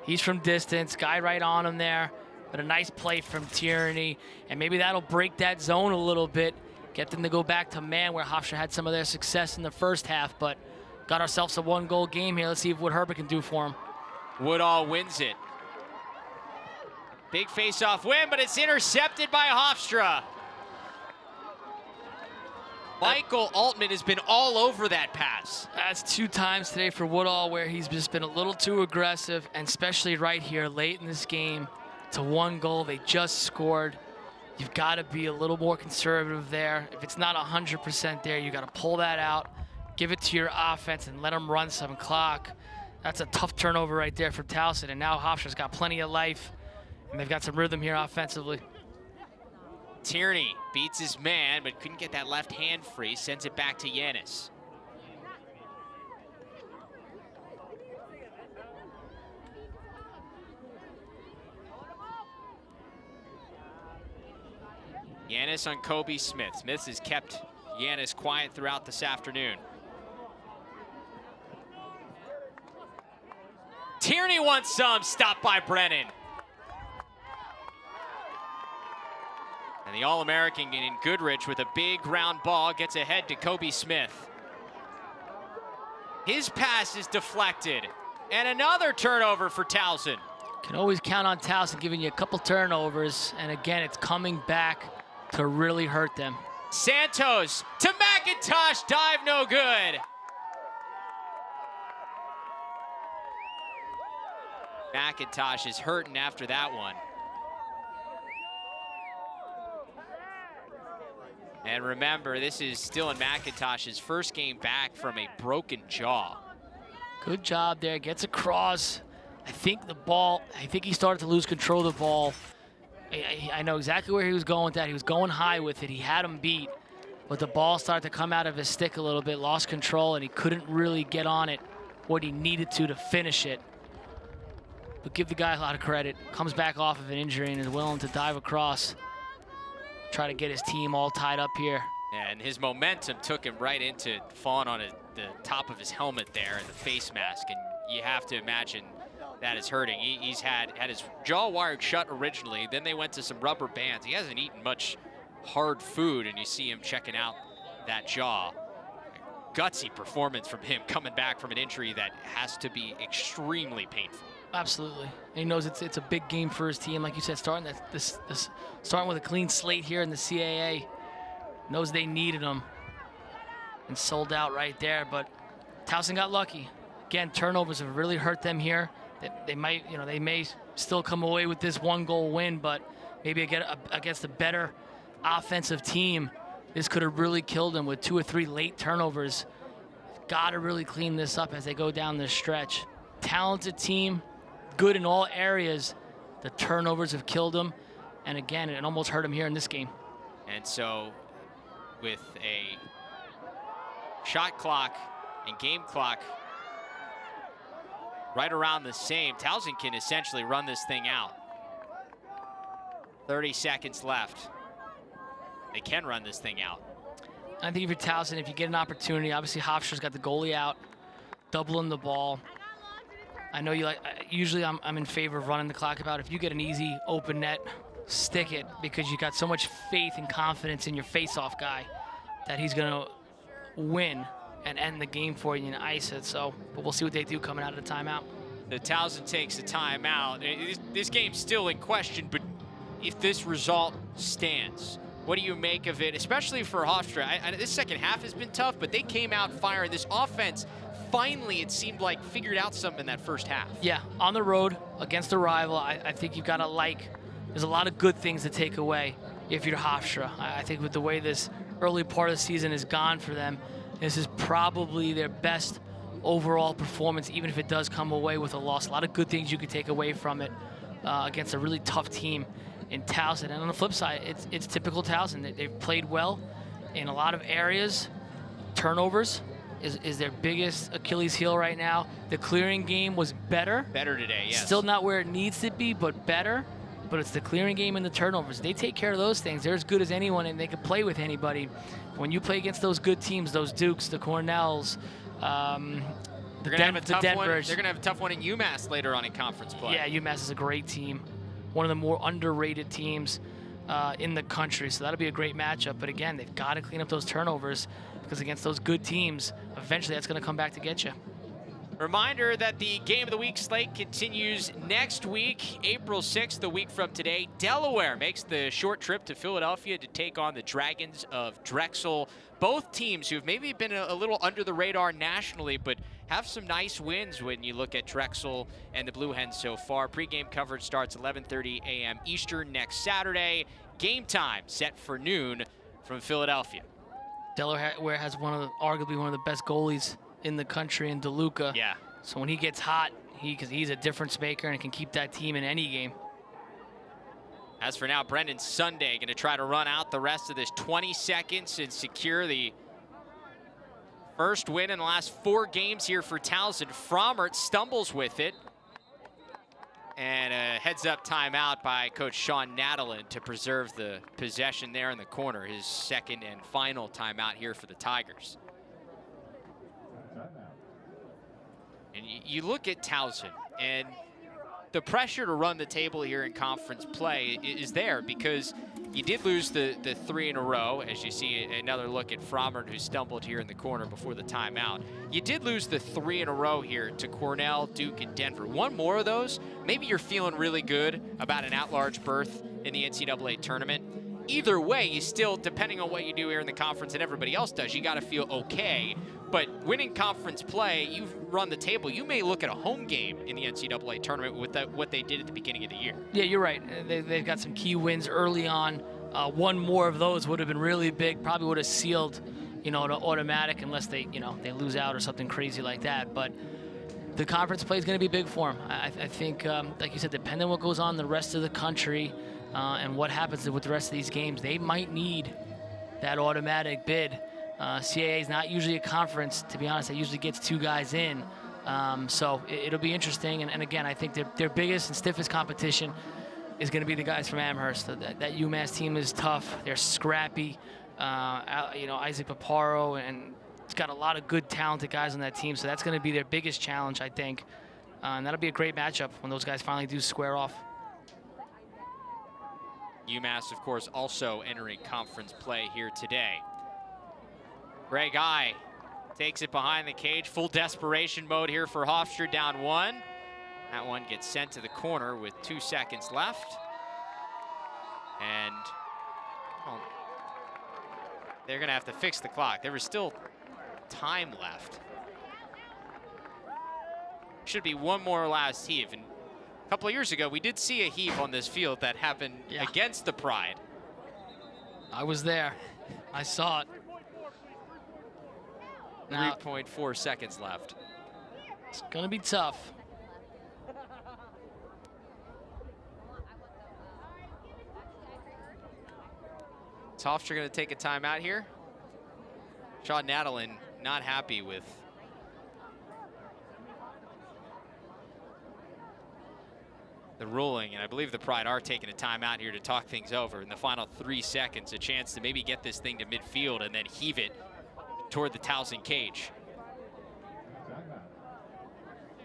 He's from distance, guy right on him there. But a nice play from Tierney. And maybe that'll break that zone a little bit. Get them to go back to man, where Hofstra had some of their success in the first half, but got ourselves a 1-goal game here. Let's see what Herbert can do for him. Woodall wins it. Big face-off win, but it's intercepted by Hofstra. Michael Altman has been all over that pass. That's 2 times today for Woodall where he's just been a little too aggressive, and especially right here late in this game. It's a 1 goal. They just scored. You've got to be a little more conservative there. If it's not 100% there, you got to pull that out, give it to your offense, and let them run some clock. That's a tough turnover right there from Towson, and now Hofstra's got plenty of life, and they've got some rhythm here offensively. Tierney beats his man, but couldn't get that left hand free, sends it back to Yanis. Yanis on Kobe Smith. Smith has kept Yanis quiet throughout this afternoon. Tierney wants some, stopped by Brennan. And the All-American in Goodrich with a big round ball gets ahead to Kobe Smith. His pass is deflected. And another turnover for Towson. Can always count on Towson giving you a couple turnovers, and again, it's coming back to really hurt them. Santos to McIntosh, dive no good. McIntosh is hurting after that one. And remember, this is still in McIntosh's first game back from a broken jaw. Good job there, gets across. I think he started to lose control of the ball. I know exactly where he was going with that. He was going high with it. He had him beat, but the ball started to come out of his stick a little bit, lost control, and he couldn't really get on it what he needed to finish it. But give the guy a lot of credit. Comes back off of an injury and is willing to dive across, try to get his team all tied up here. Yeah, and his momentum took him right into falling on the top of his helmet there and the face mask, and you have to imagine that is hurting. He's had his jaw wired shut originally, then they went to some rubber bands. He hasn't eaten much hard food, and you see him checking out that jaw. Gutsy performance from him coming back from an injury that has to be extremely painful. Absolutely. And he knows it's a big game for his team. Like you said, starting with a clean slate here in the CAA. Knows they needed him and sold out right there, but Towson got lucky. Again, turnovers have really hurt them here. They may still come away with this 1-goal win, but maybe against a better offensive team, this could have really killed them with 2 or 3 late turnovers. Got to really clean this up as they go down this stretch. Talented team, good in all areas. The turnovers have killed them, and again, it almost hurt them here in this game. And so with a shot clock and game clock right around the same, Towson can essentially run this thing out. 30 seconds left. They can run this thing out. I think if you're Towson, if you get an opportunity, obviously Hofstra's got the goalie out, doubling the ball. I know you like. Usually, I'm in favor of running the clock out. If you get an easy open net, stick it, because you got so much faith and confidence in your face-off guy that he's gonna win and end the game for you and ice it. So, but we'll see what they do coming out of the timeout. The Towson takes a timeout. This game's still in question, but if this result stands, what do you make of it, especially for Hofstra? This second half has been tough, but they came out firing. This offense, finally, it seemed like, figured out something in that first half. Yeah, on the road against a rival, I think you've got to there's a lot of good things to take away if you're Hofstra. I think with the way this early part of the season has gone for them, this is probably their best overall performance, even if it does come away with a loss. A lot of good things you could take away from it against a really tough team in Towson. And on the flip side, it's typical Towson. They've played well in a lot of areas. Turnovers is their biggest Achilles heel right now. The clearing game was better. Better today, yes. Still not where it needs to be, but better. But it's the clearing game and the turnovers. They take care of those things. They're as good as anyone, and they can play with anybody. When you play against those good teams, those Dukes, the Cornells, They're going to have a tough one in UMass later on in conference play. Yeah, UMass is a great team. One of the more underrated teams in the country. So that'll be a great matchup. But again, they've got to clean up those turnovers, because against those good teams, eventually that's going to come back to get you. Reminder that the Game of the Week slate continues next week, April 6th, the week from today. Delaware makes the short trip to Philadelphia to take on the Dragons of Drexel. Both teams who've maybe been a little under the radar nationally, but have some nice wins when you look at Drexel and the Blue Hens so far. Pre-game coverage starts 11:30 a.m. Eastern next Saturday. Game time set for noon from Philadelphia. Delaware has arguably one of the best goalies in the country in DeLuca. Yeah. So when he gets hot, because he's a difference maker and can keep that team in any game. As for now, Brendan Sunday going to try to run out the rest of this 20 seconds and secure the first win in the last 4 games here for Towson. Frommert stumbles with it. And a heads-up timeout by Coach Sean Nadelin to preserve the possession there in the corner. His second and final timeout here for the Tigers. And you look at Towson, and the pressure to run the table here in conference play is there, because you did lose the 3 in a row, as you see another look at Frommert, who stumbled here in the corner before the timeout. You did lose the 3 in a row here to Cornell, Duke, and Denver. One more of those, maybe you're feeling really good about an at-large berth in the NCAA tournament. Either way, you still, depending on what you do here in the conference and everybody else does, you got to feel okay. But winning conference play, you've run the table. You may look at a home game in the NCAA tournament with what they did at the beginning of the year. Yeah, you're right. They've got some key wins early on. One more of those would have been really big. Probably would have sealed, the automatic, unless they lose out or something crazy like that. But the conference play is going to be big for them. I think, like you said, depending on what goes on in the rest of the country and what happens with the rest of these games, they might need that automatic bid. CAA is not usually a conference, to be honest. It usually gets 2 guys in. So it'll be interesting. And again, I think their biggest and stiffest competition is going to be the guys from Amherst. That UMass team is tough. They're scrappy. Isaac Paparo, and it's got a lot of good, talented guys on that team. So that's going to be their biggest challenge, I think. And that'll be a great matchup when those guys finally do square off. UMass, of course, also entering conference play here today. Greg I takes it behind the cage. Full desperation mode here for Hofstra, down 1. That one gets sent to the corner with 2 seconds left. And they're going to have to fix the clock. There was still time left. Should be one more last heave. And a couple of years ago, we did see a heave on this field that happened against the Pride. I was there. I saw it. 3.4 seconds left. It's going to be tough. Hofstra going to take a timeout here? Sean Nadelin not happy with the ruling, and I believe the Pride are taking a timeout here to talk things over. In the final 3 seconds, a chance to maybe get this thing to midfield and then heave it toward the Towson cage.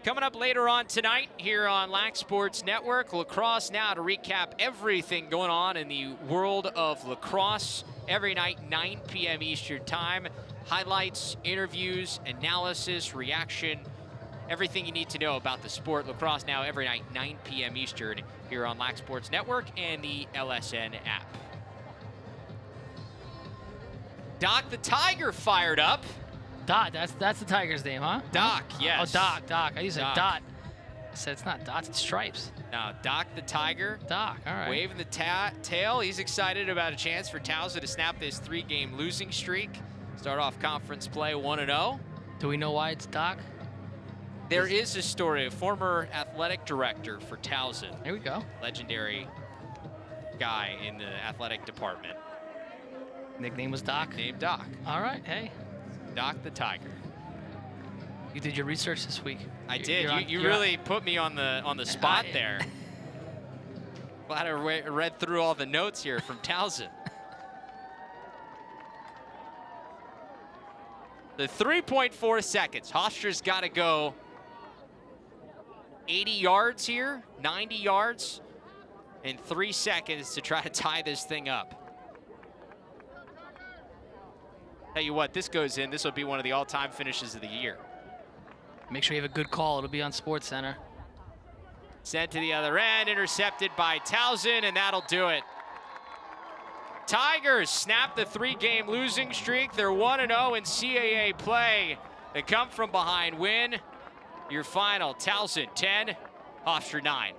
Coming up later on tonight here on Lax Sports Network, lacrosse now to recap everything going on in the world of lacrosse every night, 9 p.m. Eastern Time. Highlights, interviews, analysis, reaction, everything you need to know about the sport. Lacrosse now every night, 9 p.m. Eastern here on Lax Sports Network and the LSN app. Doc the Tiger fired up. Dot, that's the Tiger's name, huh? Doc, yes. Oh, Doc. I used to say Doc. Dot. I said it's not Dots, it's Stripes. Now, Doc the Tiger. Doc, all right. Waving the tail. He's excited about a chance for Towson to snap this 3-game losing streak. Start off conference play 1-0. Do we know why it's Doc? There is a story, a former athletic director for Towson. Here we go. Legendary guy in the athletic department. Nickname was Doc? Named Doc. All right, hey. Doc the Tiger. You did your research this week. I did. You really put me on the spot there. Glad I read through all the notes here from Towson. The 3.4 seconds. Hofstra's got to go 80 yards here, 90 yards, in 3 seconds to try to tie this thing up. Tell you what, this goes in. This will be one of the all-time finishes of the year. Make sure you have a good call. It'll be on Sports Center. Sent to the other end, intercepted by Towson, and that'll do it. Tigers snap the 3-game losing streak. They're 1-0 in CAA play. They come from behind win. Your final, Towson 10, Hofstra 9.